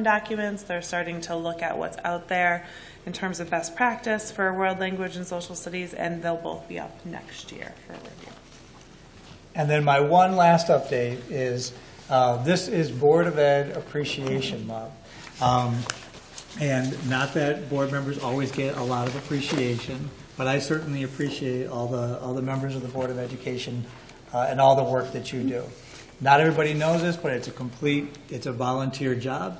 documents. They're starting to look at what's out there in terms of best practice for world language and social studies, and they'll both be up next year for review. And then my one last update is this is Board of Ed Appreciation Month. And not that board members always get a lot of appreciation, but I certainly appreciate all the members of the Board of Education and all the work that you do. Not everybody knows this, but it's a volunteer job.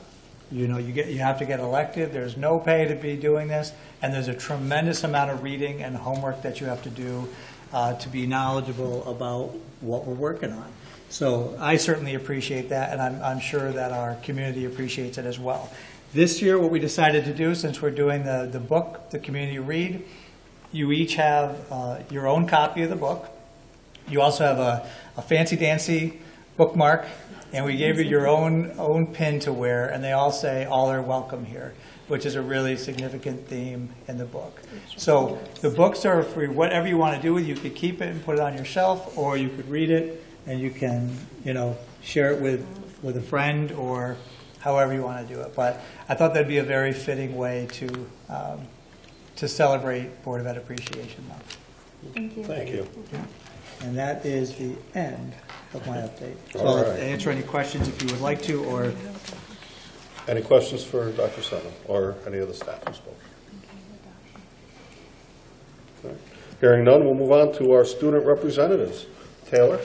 You know, you have to get elected. There's no pay to be doing this, and there's a tremendous amount of reading and homework that you have to do to be knowledgeable about what we're working on. So I certainly appreciate that, and I'm sure that our community appreciates it as well. This year, what we decided to do, since we're doing the book, the community read, you each have your own copy of the book. You also have a fancy-dancy bookmark, and we gave you your own pin to wear, and they all say, "All are welcome here," which is a really significant theme in the book. So the books are free. Whatever you want to do with it, you could keep it and put it on your shelf, or you could read it, and you can, share it with a friend or however you want to do it. But I thought that'd be a very fitting way to to celebrate Board of Ed Appreciation Month. Thank you. Thank you. And that is the end of my update. So All I'll right. answer any questions if you would like to, or Any questions for Dr. Sutton or any of the staff who spoke? Okay. Hearing none, we'll move on to our student representatives. Taylor?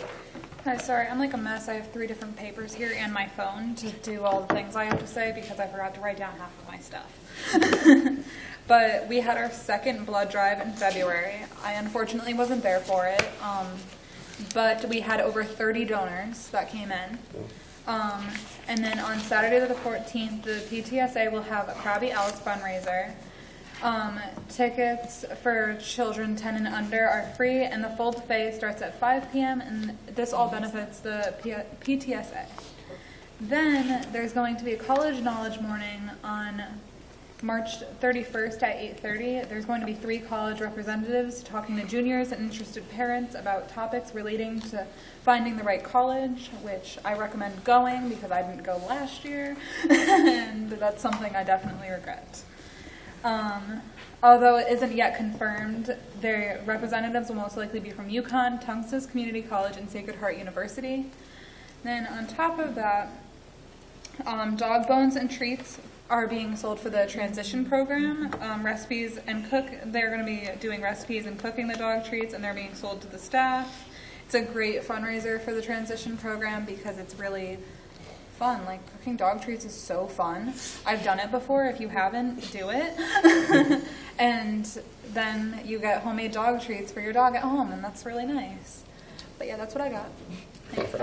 Hi, sorry, I'm like a mess. I have 3 different papers here and my phone to do all the things I have to say because I forgot to write down half of my stuff. But we had our second blood drive in February. I unfortunately wasn't there for it, but we had over 30 donors that came in. And then on Saturday the 14th, the PTSA will have a Krabby Alice fundraiser. Tickets for children 10 and under are free, and the full buffet starts at 5 p.m., and this all benefits the PTSA. Then there's going to be a college knowledge morning on March 31st at 8:30. There's going to be 3 college representatives talking to juniors and interested parents about topics relating to finding the right college, which I recommend going because I didn't go last year, and that's something I definitely regret. Although it isn't yet confirmed, their representatives will most likely be from UConn, Tungsas Community College, and Sacred Heart University. Then on top of that, dog bones and treats are being sold for the transition program. Recipes and they're going to be doing recipes and cooking the dog treats, and they're being sold to the staff. It's a great fundraiser for the transition program because it's really fun. Like, cooking dog treats is so fun. I've done it before. If you haven't, do it. And then you get homemade dog treats for your dog at home, and that's really nice. But yeah, that's what I got. Thanks.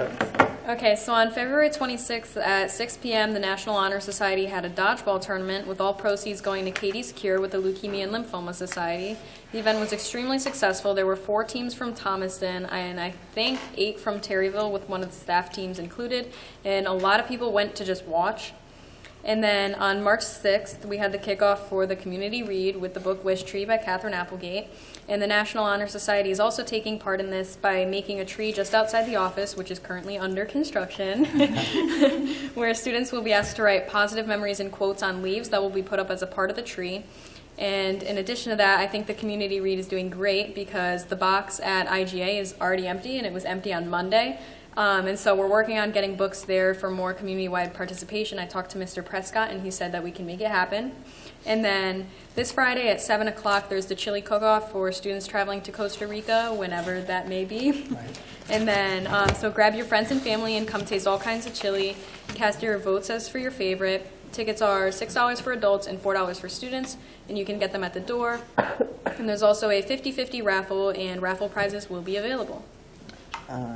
Okay, so on February 26th at 6 p.m., the National Honor Society had a dodgeball tournament with all proceeds going to Katie's Cure with the Leukemia and Lymphoma Society. The event was extremely successful. There were 4 teams from Thomaston and I think 8 from Terryville with one of the staff teams included, and a lot of people went to just watch. And then on March 6th, we had the kickoff for the community read with the book Wish Tree by Catherine Applegate. And the National Honor Society is also taking part in this by making a tree just outside the office, which is currently under construction, where students will be asked to write positive memories and quotes on leaves that will be put up as a part of the tree. And in addition to that, I think the community read is doing great because the box at IGA is already empty, and it was empty on Monday. And so we're working on getting books there for more community-wide participation. I talked to Mr. Prescott, and he said that we can make it happen. And then this Friday at 7 o'clock, there's the chili cook-off for students traveling to Costa Rica, whenever that may be. Right. And then, so grab your friends and family and come taste all kinds of chili. Cast your votes as for your favorite. Tickets are $6 for adults and $4 for students, and you can get them at the door. And there's also a 50-50 raffle, and raffle prizes will be available.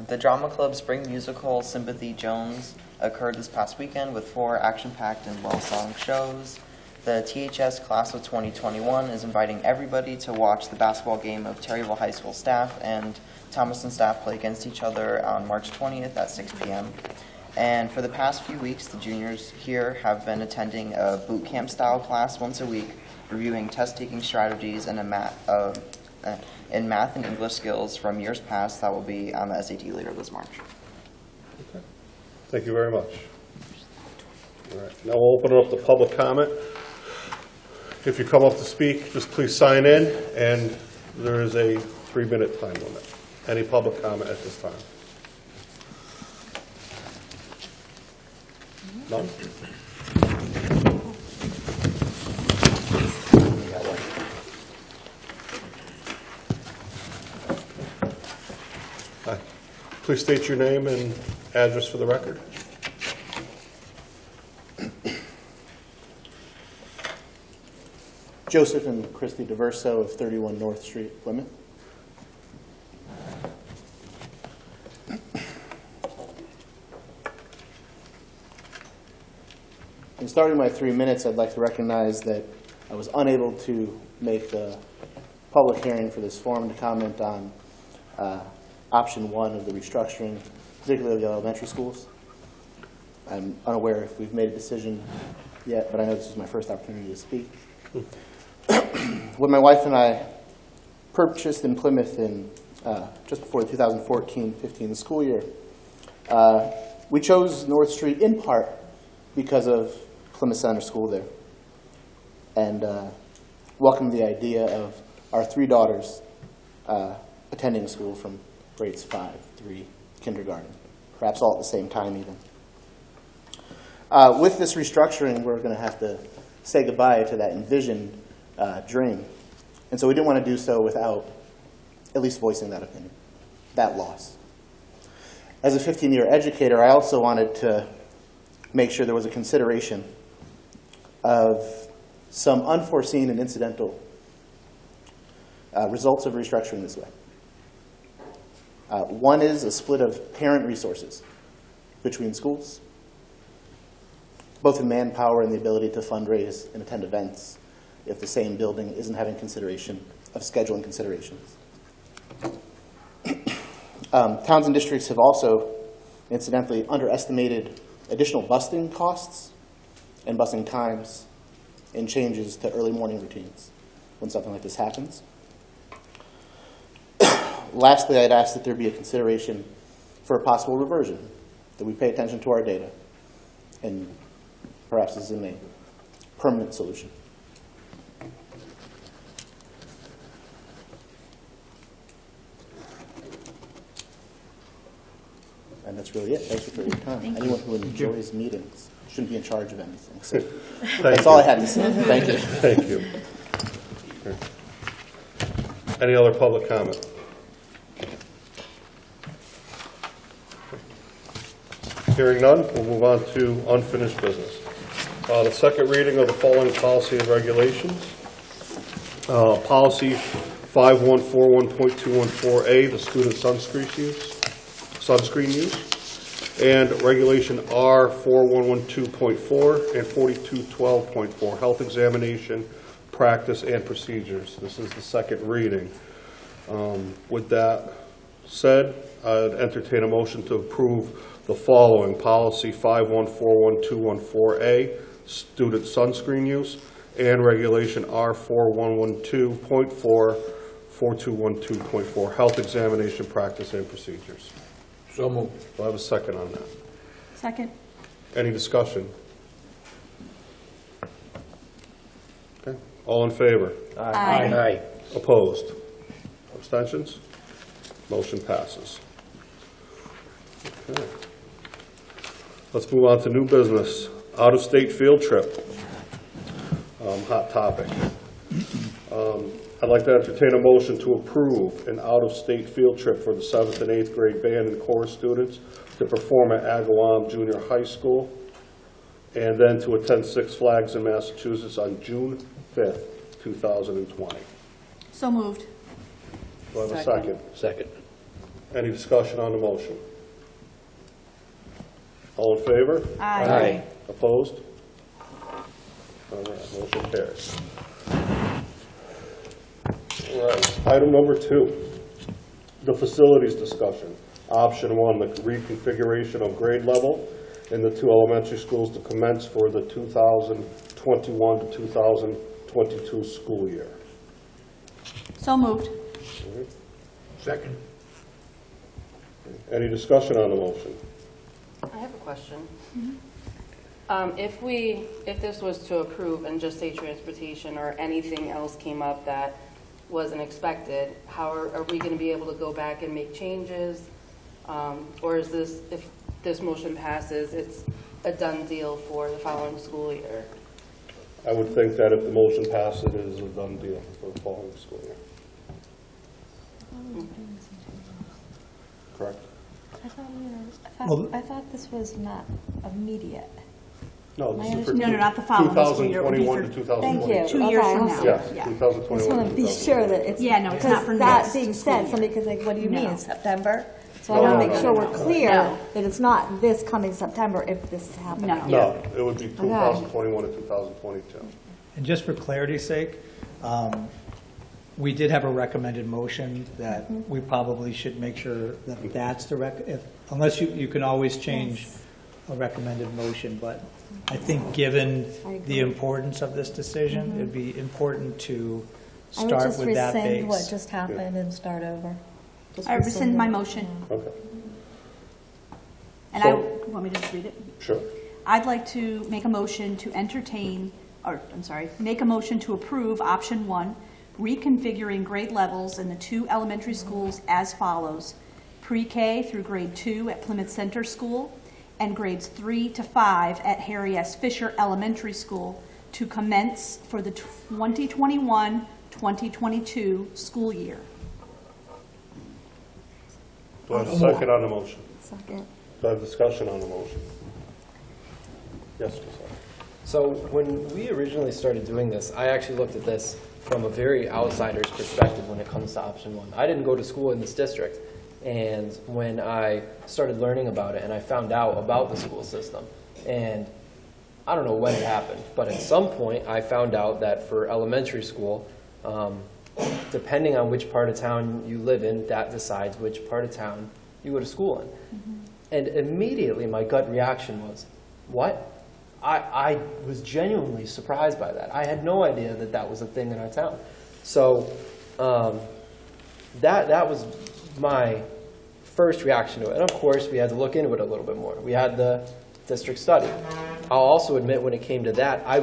The Drama Club Spring Musical Sympathy Jones occurred this past weekend with 4 action-packed and well-sung shows. The THS Class of 2021 is inviting everybody to watch the basketball game of Terryville High School staff and Thomaston staff play against each other on March 20th at 6 p.m. And for the past few weeks, the juniors here have been attending a boot camp style class once a week, reviewing test-taking strategies and in math and English skills from years past that will be on the SAT later this March. Okay. Thank you very much. All right. Now we'll open it up to public comment. If you come up to speak, just please sign in, and there is a 3-minute time limit. Any public comment at this time? None? Hi. Please state your name and address for the record. Joseph and Christy DeVerso of 31 North Street, Plymouth. In starting my 3 minutes, I'd like to recognize that I was unable to make the public hearing for this forum to comment on option 1 of the restructuring, particularly of the elementary schools. I'm unaware if we've made a decision yet, but I know this is my first opportunity to speak. When my wife and I purchased in Plymouth in just before the 2014-15 school year, we chose North Street in part because of Plymouth Center School there. And welcomed the idea of our 3 daughters attending school from grades 5 through kindergarten, perhaps all at the same time even. With this restructuring, we're going to have to say goodbye to that envisioned dream. And so we didn't want to do so without at least voicing that opinion, that loss. As a 15-year educator, I also wanted to make sure there was a consideration of some unforeseen and incidental results of restructuring this way. One is a split of parent resources between schools, both in manpower and the ability to fundraise and attend events if the same building isn't having consideration of scheduling considerations. Towns and districts have also, incidentally, underestimated additional busing costs and busing times and changes to early morning routines when something like this happens. Lastly, I'd ask that there be a consideration for a possible reversion, that we pay attention to our data, and perhaps this is a permanent solution. And that's really it. Thank you for your time. Anyone who enjoys meetings shouldn't be in charge of anything. So that's all I had to say. Thank you. Thank you. Okay. Any other public comment? Hearing none, we'll move on to unfinished business. The second reading of the following policy and regulations. Policy 5141.214A, the student sunscreen use, and Regulation R 4112.4 and 4212.4, health examination, practice, and procedures. This is the second reading. With that said, I'd entertain a motion to approve the following: Policy 5141.214A, student sunscreen use, and Regulation R 4112.4, 4212.4, health examination, practice, and procedures. So moved. Do I have a second on that? Second. Any discussion? Okay. All in favor? Aye. Opposed? Abstentions? Motion passes. Okay. Let's move on to new business. Out-of-state field trip. Hot topic. I'd like to entertain a motion to approve an out-of-state field trip for the 7th and 8th grade band and chorus students to perform at Agawam Junior High School, and then to attend Six Flags in Massachusetts on June 5th, 2020. So moved. Do I have a second? Second. Any discussion on the motion? All in favor? Aye. Opposed? All right, motion carries. All right, item number 2, the facilities discussion. Option 1, the reconfiguration of grade level in the 2 elementary schools to commence for the 2021 to 2022 school year. So moved. All right. Second. Any discussion on the motion? I have a question. If this was to approve and just say transportation or anything else came up that wasn't expected, how are we going to be able to go back and make changes? Or is this, if this motion passes, it's a done deal for the following school year? I would think that if the motion passes, it is a done deal for the following school year. Correct? I thought this was not immediate. No, this is for No, not the following school year. 2021 to 2022. Thank you. 2 years from now. Yes, Yeah. 2021. Just want to be sure that it's. Yeah, no, it's not for that next being school said, year. somebody could think, what do you mean, No. in September? So I No, want no, to make no, sure no, we're no. clear No. that it's not this coming September if this is happening. No. No, it would be 2021 to 2022. And just for clarity's sake, we did have a recommended motion that we probably should make sure that that's the unless you can always change a recommended motion, but I think given the importance of this decision, it'd be important to start with that I would just base. rescind what just happened and start over. Just I rescind my motion. Okay, And So- I, want me to just read it? sure. I'd like to make a motion to entertain make a motion to approve option 1, reconfiguring grade levels in the 2 elementary schools as follows: pre-K through grade 2 at Plymouth Center School and grades 3 to 5 at Harry S. Fisher Elementary School to commence for the 2021-2022 school year. Do I have a second on the motion? Second. Do I have discussion on the motion? Yes, Giselle. So when we originally started doing this, I actually looked at this from a very outsider's perspective when it comes to option 1. I didn't go to school in this district, and when I started learning about it and I found out about the school system, and I don't know when it happened, but at some point I found out that for elementary school, depending on which part of town you live in, that decides which part of town you go to school in. And immediately my gut reaction was, what? I was genuinely surprised by that. I had no idea that that was a thing in our town. So that was my first reaction to it. And of course, we had to look into it a little bit more. We had the district study. I'll also admit when it came to that, I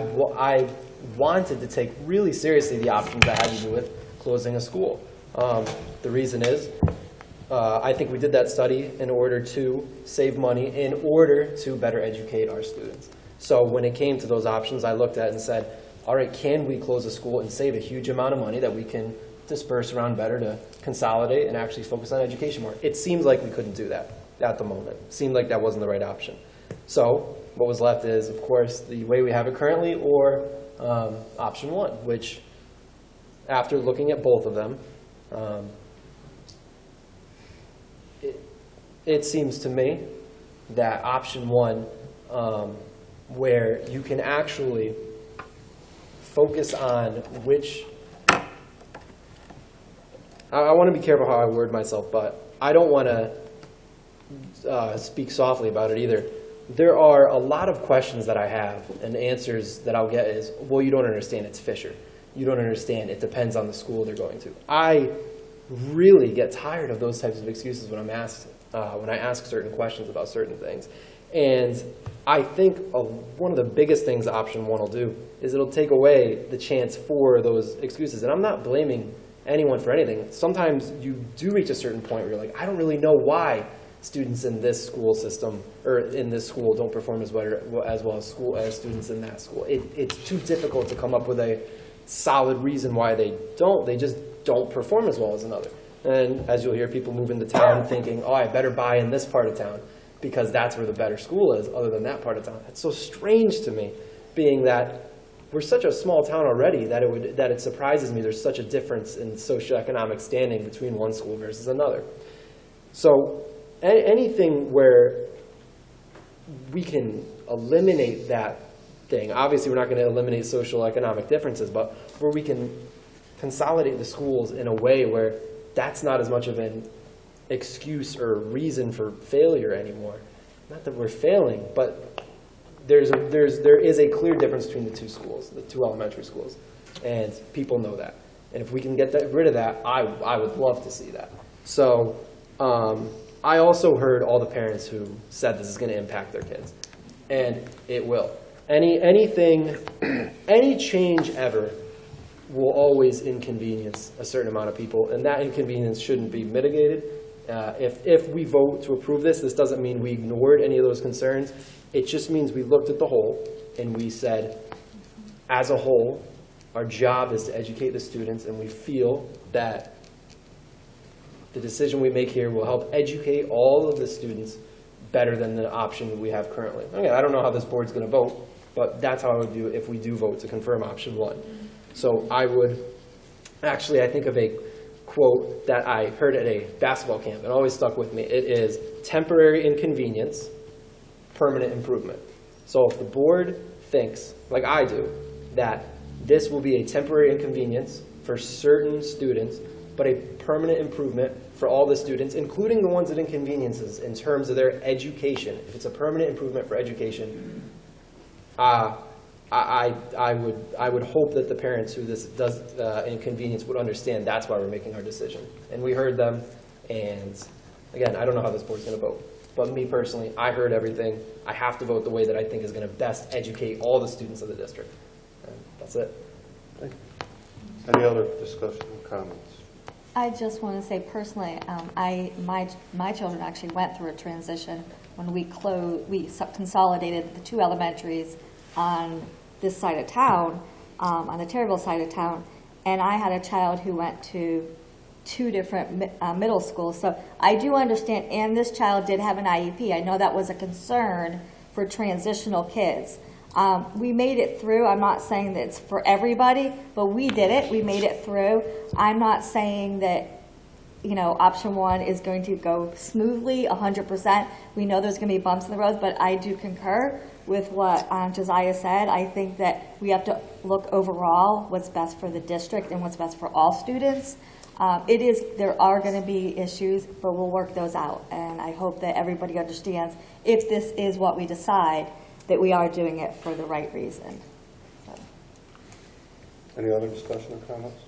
wanted to take really seriously the options that had to do with closing a school. The reason is, I think we did that study in order to save money, in order to better educate our students. So when it came to those options, I looked at it and said, all right, can we close a school and save a huge amount of money that we can disperse around better to consolidate and actually focus on education more? It seems like we couldn't do that at the moment. It seemed like that wasn't the right option. So what was left is, of course, the way we have it currently, or option 1, which after looking at both of them, it seems to me that option 1, where you can actually focus on which, I want to be careful how I word myself, but I don't want to speak softly about it either. There are a lot of questions that I have, and answers that I'll get is, well, you don't understand, it's Fisher. You don't understand, it depends on the school they're going to. I really get tired of those types of excuses when I'm asked, when I ask certain questions about certain things. And I think one of the biggest things option 1 will do is it'll take away the chance for those excuses. And I'm not blaming anyone for anything. Sometimes you do reach a certain point where you're like, I don't really know why students in this school system, or in this school, don't perform as well as students in that school. It's too difficult to come up with a solid reason why they don't. They just don't perform as well as another. And as you'll hear, people move into town thinking, oh, I better buy in this part of town because that's where the better school is, other than that part of town. It's so strange to me, being that we're such a small town already that it surprises me there's such a difference in socioeconomic standing between one school versus another. So anything where we can eliminate that thing, obviously we're not going to eliminate social economic differences, but where we can consolidate the schools in a way where that's not as much of an excuse or reason for failure anymore. Not that we're failing, but there is a clear difference between the two schools, the 2 elementary schools, and people know that. And if we can get rid of that, I would love to see that. So I also heard all the parents who said this is going to impact their kids, and it will. Any change ever will always inconvenience a certain amount of people, and that inconvenience shouldn't be mitigated. If we vote to approve this, this doesn't mean we ignored any of those concerns. It just means we looked at the whole and we said, as a whole, our job is to educate the students, and we feel that the decision we make here will help educate all of the students better than the option we have currently. Again, I don't know how this board's going to vote, but that's how I would view it if we do vote to confirm option 1. So I would, actually, I think of a quote that I heard at a basketball camp. It always stuck with me. It is temporary inconvenience, permanent improvement. So if the board thinks, like I do, that this will be a temporary inconvenience for certain students, but a permanent improvement for all the students, including the ones that inconveniences in terms of their education, if it's a permanent improvement for education, I would hope that the parents who this does inconvenience would understand that's why we're making our decision. And we heard them, and again, I don't know how this board's going to vote. But me personally, I heard everything. I have to vote the way that I think is going to best educate all the students of the district. That's it. Any other discussion or comments? I just want to say personally, my children actually went through a transition when we consolidated the two elementaries on this side of town, on the Terryville side of town, and I had a child who went to two different middle schools. So I do understand, and this child did have an IEP. I know that was a concern for transitional kids. We made it through. I'm not saying that it's for everybody, but we did it. We made it through. I'm not saying that, you know, option one is going to go smoothly 100%. We know there's going to be bumps in the road, but I do concur with what Josiah said. I think that we have to look overall what's best for the district and what's best for all students. There are going to be issues, but we'll work those out. And I hope that everybody understands, if this is what we decide, that we are doing it for the right reason. Any other discussion or comments?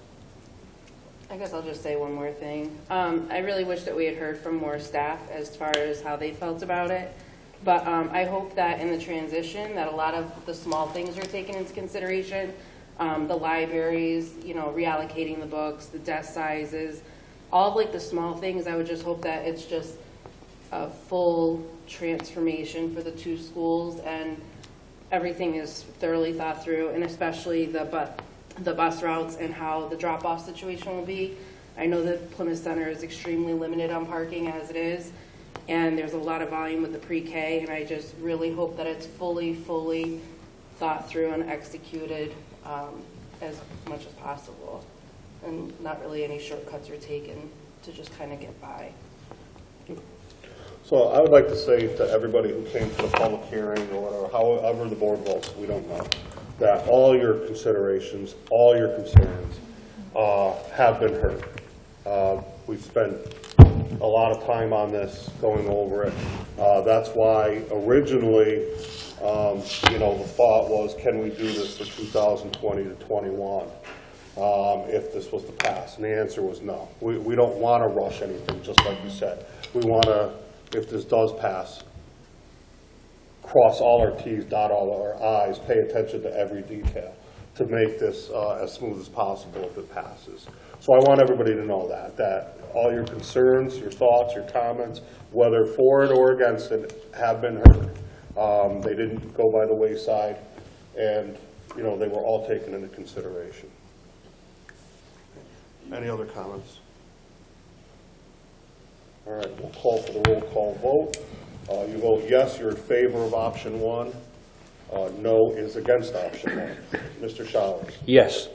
I guess I'll just say one more thing. I really wish that we had heard from more staff as far as how they felt about it. But I hope that in the transition that a lot of the small things are taken into consideration. The libraries, you know, reallocating the books, the desk sizes, all of like the small things. I would just hope that it's just a full transformation for the two schools and everything is thoroughly thought through, and especially the bus routes and how the drop-off situation will be. I know that Plymouth Center is extremely limited on parking as it is, and there's a lot of volume with the pre-K, and I just really hope that it's fully thought through and executed as much as possible, and not really any shortcuts are taken to just kind of get by. So I would like to say to everybody who came to the public hearing or whatever, however the board votes, we don't know, that all your considerations, all your concerns have been heard. We've spent a lot of time on this, going over it. That's why originally, the thought was, can we do this for 2020 to 21 if this was to pass? And the answer was no. We don't want to rush anything, just like you said. We want to, if this does pass, cross all our T's, dot all our I's, pay attention to every detail to make this as smooth as possible if it passes. So I want everybody to know that all your concerns, your thoughts, your comments, whether for it or against it, have been heard. They didn't go by the wayside, and they were all taken into consideration. Any other comments? All right, we'll call for the roll call vote. You vote yes, you're in favor of option one. No is against option one. Mr. Showers? Yes.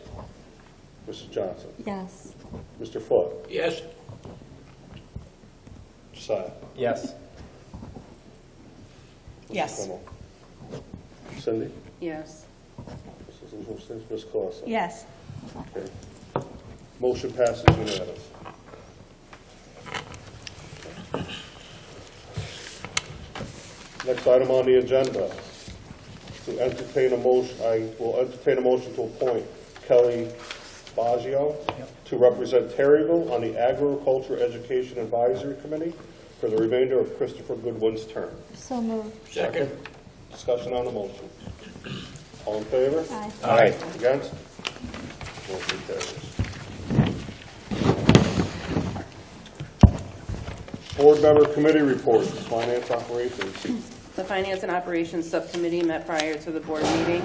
Mrs. Johnson? Yes. Mr. Foote? Yes. Josiah? Yes. Yes. Kimmel? Cindy? Yes. Ms. Clausen? Yes. Okay. Motion passes unanimous. Next item on the agenda, to entertain a motion, I will entertain a motion to appoint Kelly Baggio to represent Terryville on the Agriculture Education Advisory Committee for the remainder of Christopher Goodwin's term. So moved. Second. Discussion on the motion. All in favor? Aye. Aye. Against? Motion carries. Board member committee reports, finance operations. The Finance and Operations Subcommittee met prior to the board meeting.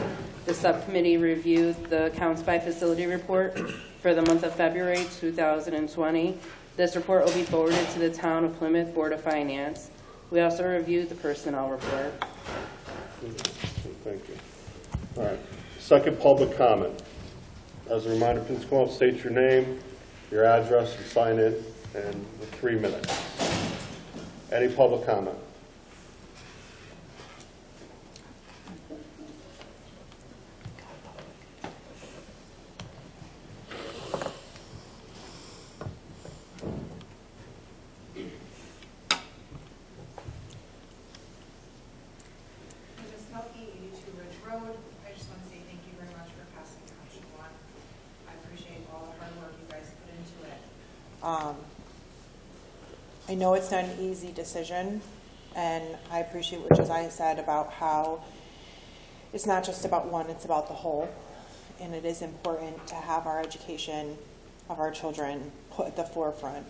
The subcommittee reviewed the accounts by facility report for the month of February 2020. This report will be forwarded to the Town of Plymouth Board of Finance. We also reviewed the personnel report. Thank you. All right. Second, public comment. As a reminder, please come up, state your name, your address, and sign in, and with 3 minutes. Any public comment? I know it's not an easy decision, and I appreciate what Josiah said about how it's not just about one, it's about the whole. and it is important to have our education of our children put at the forefront,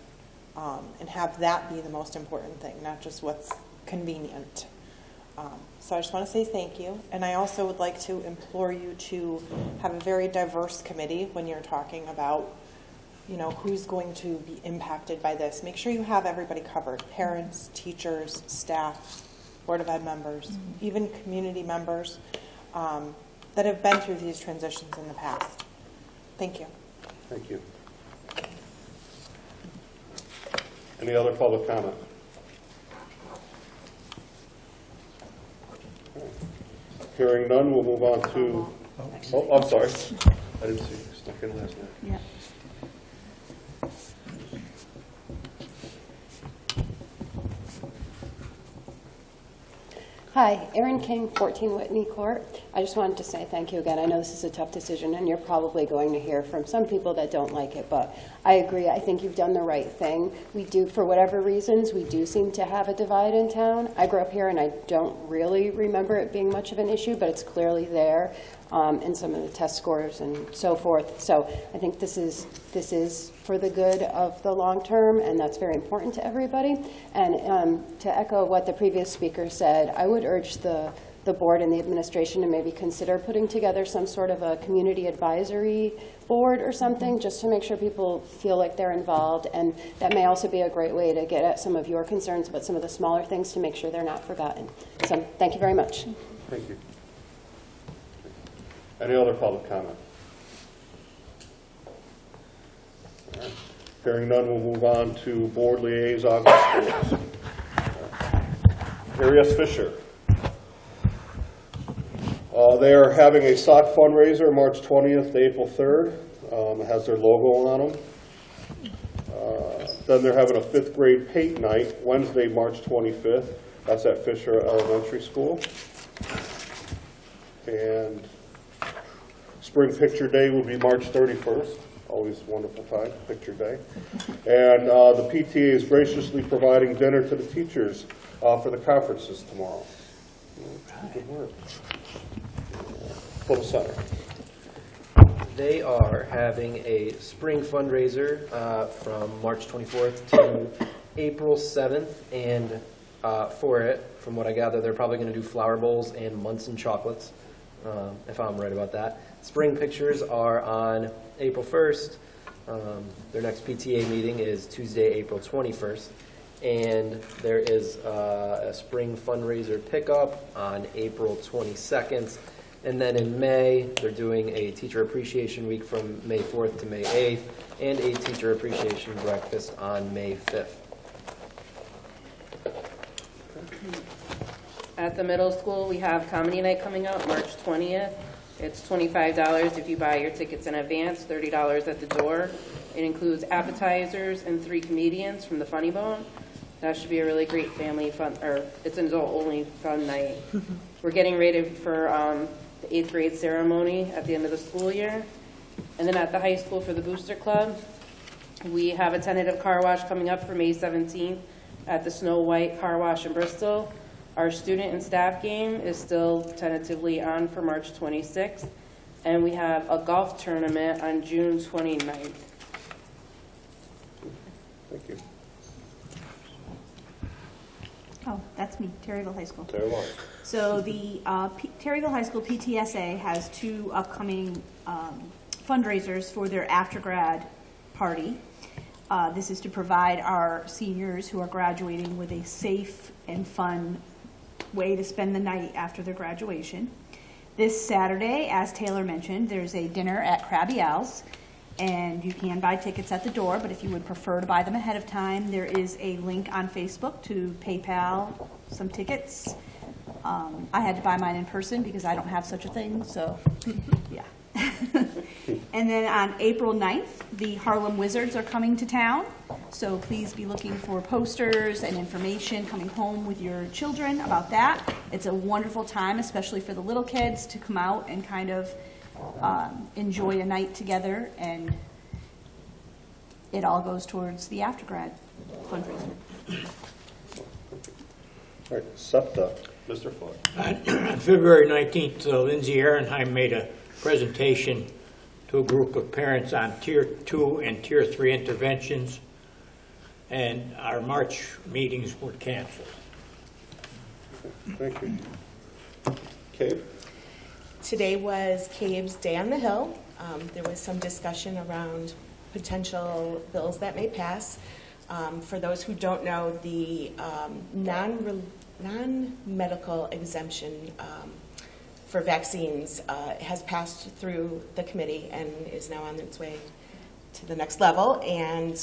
and have that be the most important thing, not just what's convenient. So I just want to say thank you, and I also would like to implore you to have a very diverse committee when you're talking about, you know, who's going to be impacted by this. Make sure you have everybody covered: parents, teachers, staff, Board of Ed members, even community members that have been through these transitions in the past. Thank you. Thank you. Any other public comment? Hearing none, we'll move on to, oh, I'm sorry. I didn't see you stuck in last night. Yeah. Hi, Erin King, 14 Whitney Court. I just wanted to say thank you again. I know this is a tough decision, and you're probably going to hear from some people that don't like it, but I agree. I think you've done the right thing. We do, for whatever reasons, we do seem to have a divide in town. I grew up here, and I don't really remember it being much of an issue, but it's clearly there in some of the test scores and so forth. So I think this is for the good of the long term, and that's very important to everybody. And to echo what the previous speaker said, I would urge the board and the administration to maybe consider putting together some sort of a community advisory board or something, just to make sure people feel like they're involved. And that may also be a great way to get at some of your concerns about some of the smaller things to make sure they're not forgotten. So thank you very much. Thank you. Any other public comment? All right. Hearing none, we'll move on to board liaison schools. Harry S. Fisher. They are having a sock fundraiser March 20th to April 3rd. It has their logo on them. Then they're having a 5th grade paint night Wednesday, March 25th. That's at Fisher Elementary School. And Spring Picture Day will be March 31st. Always a wonderful time, Picture Day. And the PTA is graciously providing dinner to the teachers for the conferences tomorrow. Good work. Full Center. They are having a spring fundraiser from March 24th to April 7th, and for it, from what I gather, they're probably going to do flower bowls and Munson chocolates, if I'm right about that. Spring pictures are on April 1st. Their next PTA meeting is Tuesday, April 21st. And there is a spring fundraiser pickup on April 22nd. And then in May, they're doing a Teacher Appreciation Week from May 4th to May 8th, and a Teacher Appreciation Breakfast on May 5th. At the middle school, we have Comedy Night coming up March 20th. It's $25 if you buy your tickets in advance, $30 at the door. It includes appetizers and 3 comedians from the Funny Bone. That should be a really great family fun, or it's an adult-only fun night. We're getting ready for the 8th grade ceremony at the end of the school year. And then at the high school for the Booster Club, we have a tentative car wash coming up for May 17th at the Snow White Car Wash in Bristol. Our student and staff game is still tentatively on for March 26th. And we have a golf tournament on June 29th. Thank you. Oh, that's me, Terryville High School. Terryville. So the Terryville High School PTSA has 2 upcoming fundraisers for their after-grad party. This is to provide our seniors who are graduating with a safe and fun way to spend the night after their graduation. This Saturday, as Taylor mentioned, there's a dinner at Krabby Al's, and you can buy tickets at the door, but if you would prefer to buy them ahead of time, there is a link on Facebook to PayPal some tickets. I had to buy mine in person because I don't have such a thing, so yeah. And then on April 9th, the Harlem Wizards are coming to town, so please be looking for posters and information coming home with your children about that. It's a wonderful time, especially for the little kids, to come out and kind of enjoy a night together, and it all goes towards the after-grad fundraiser. All right, SEPTA, Mr. Flood. On February 19th, Lindsay Ehrenheim made a presentation to a group of parents on Tier 2 and Tier 3 interventions, and our March meetings were canceled. Thank you. Kate? Today was CABE's Day on the Hill. There was some discussion around potential bills that may pass. For those who don't know, the non-medical exemption for vaccines has passed through the committee and is now on its way to the next level. And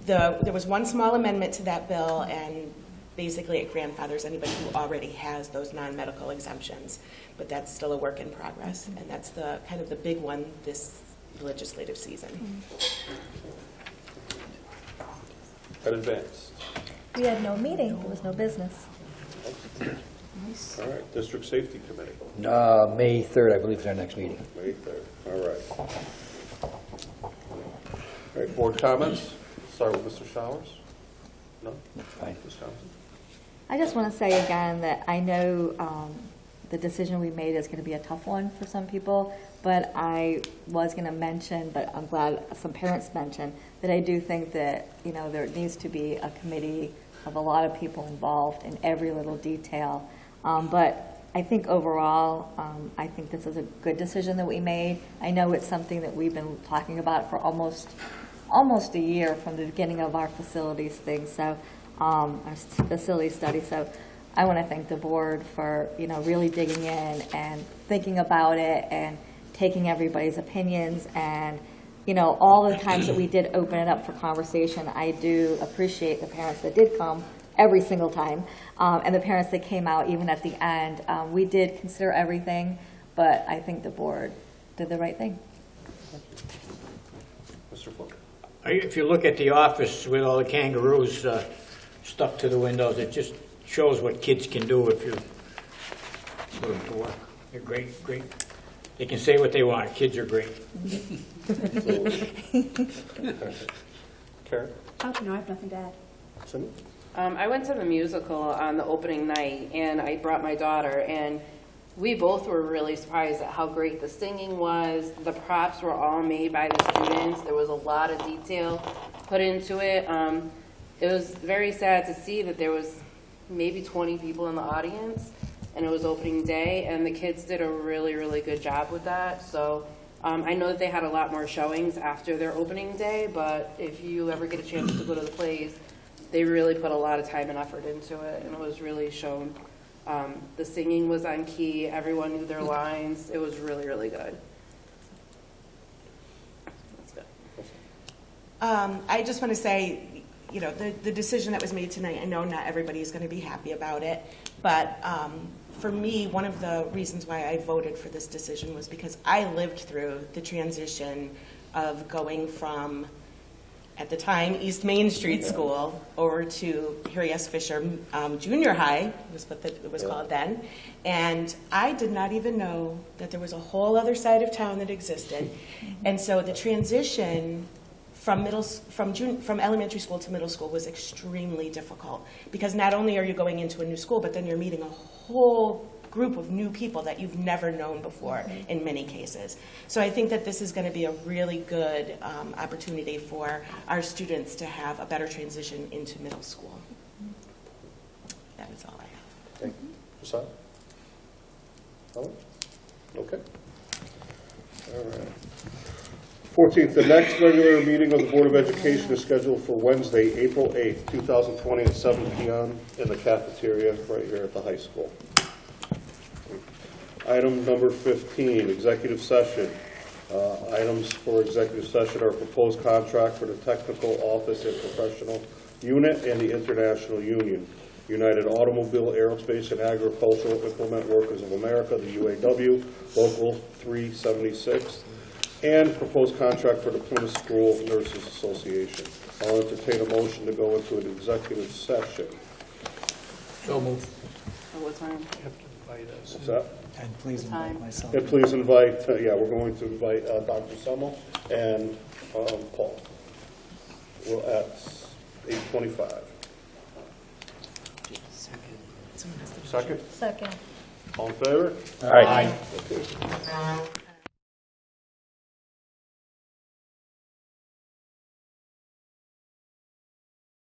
there was one small amendment to that bill, and basically it grandfathers anybody who already has those non-medical exemptions. But that's still a work in progress, and that's the kind of the big one this legislative season. At Advanced. We had no meeting, there was no business. All right, District Safety Committee. May 3rd, I believe, is our next meeting. May 3rd. All right. All right, board comments. Start with Mr. Showers. No? That's fine. Ms. Thompson? I just want to say again that I know the decision we made is going to be a tough one for some people, but I was going to mention, but I'm glad some parents mentioned, that I do think that, you know, there needs to be a committee of a lot of people involved in every little detail. But I think overall, I think this is a good decision that we made. I know it's something that we've been talking about for almost a year from the beginning of our facilities thing, so our facility study. So I want to thank the board for, you know, really digging in and thinking about it and taking everybody's opinions, and, you know, all the times that we did open it up for conversation. I do appreciate the parents that did come every single time, and the parents that came out even at the end. We did consider everything, but I think the board did the right thing. Mr. Foote. If you look at the office with all the kangaroos stuck to the windows, it just shows what kids can do if you put them to work. They're great, great. They can say what they want. Kids are great. Karen? Oh, no, I have nothing to add. Cindy? I went to the musical on the opening night, and I brought my daughter, and we both were really surprised at how great the singing was. The props were all made by the students. There was a lot of detail put into it. It was very sad to see that there was maybe 20 people in the audience, and it was opening day, and the kids did a really, really good job with that. So I know that they had a lot more showings after their opening day, but if you ever get a chance to go to the plays, they really put a lot of time and effort into it, and it was really shown. The singing was on key. Everyone knew their lines. It was really, really good. That's good. I just want to say, you know, the decision that was made tonight, I know not everybody is going to be happy about it, but for me, one of the reasons why I voted for this decision was because I lived through the transition of going from, at the time, East Main Street School over to Harry S. Fisher Junior High, was what it was called then. And I did not even know that there was a whole other side of town that existed. And so the transition from elementary school to middle school was extremely difficult, because not only are you going into a new school, but then you're meeting a whole group of new people that you've never known before in many cases. So I think that this is going to be a really good opportunity for our students to have a better transition into middle school. That is all I have. Thank you. Prasad? Helen? Okay. All right. 14th, the next regular meeting of the Board of Education is scheduled for Wednesday, April 8th, 2020 at 7 p.m. in the cafeteria right here at the high school. Item number 15, executive session. Items for executive session are proposed contract for the Technical Office and Professional Unit and the International Union, United Automobile, Aerospace, and Agricultural Implement Workers of America, the UAW, Local 376, and proposed contract for the Plymouth School Nurses Association. I'll entertain a motion to go into an executive session. So moved. At what time? What's that? And please invite myself. And please invite, yeah, we're going to invite Dr. Semmel and Paul. We're at 8:25. Second? Second. All in favor? Aye. Okay.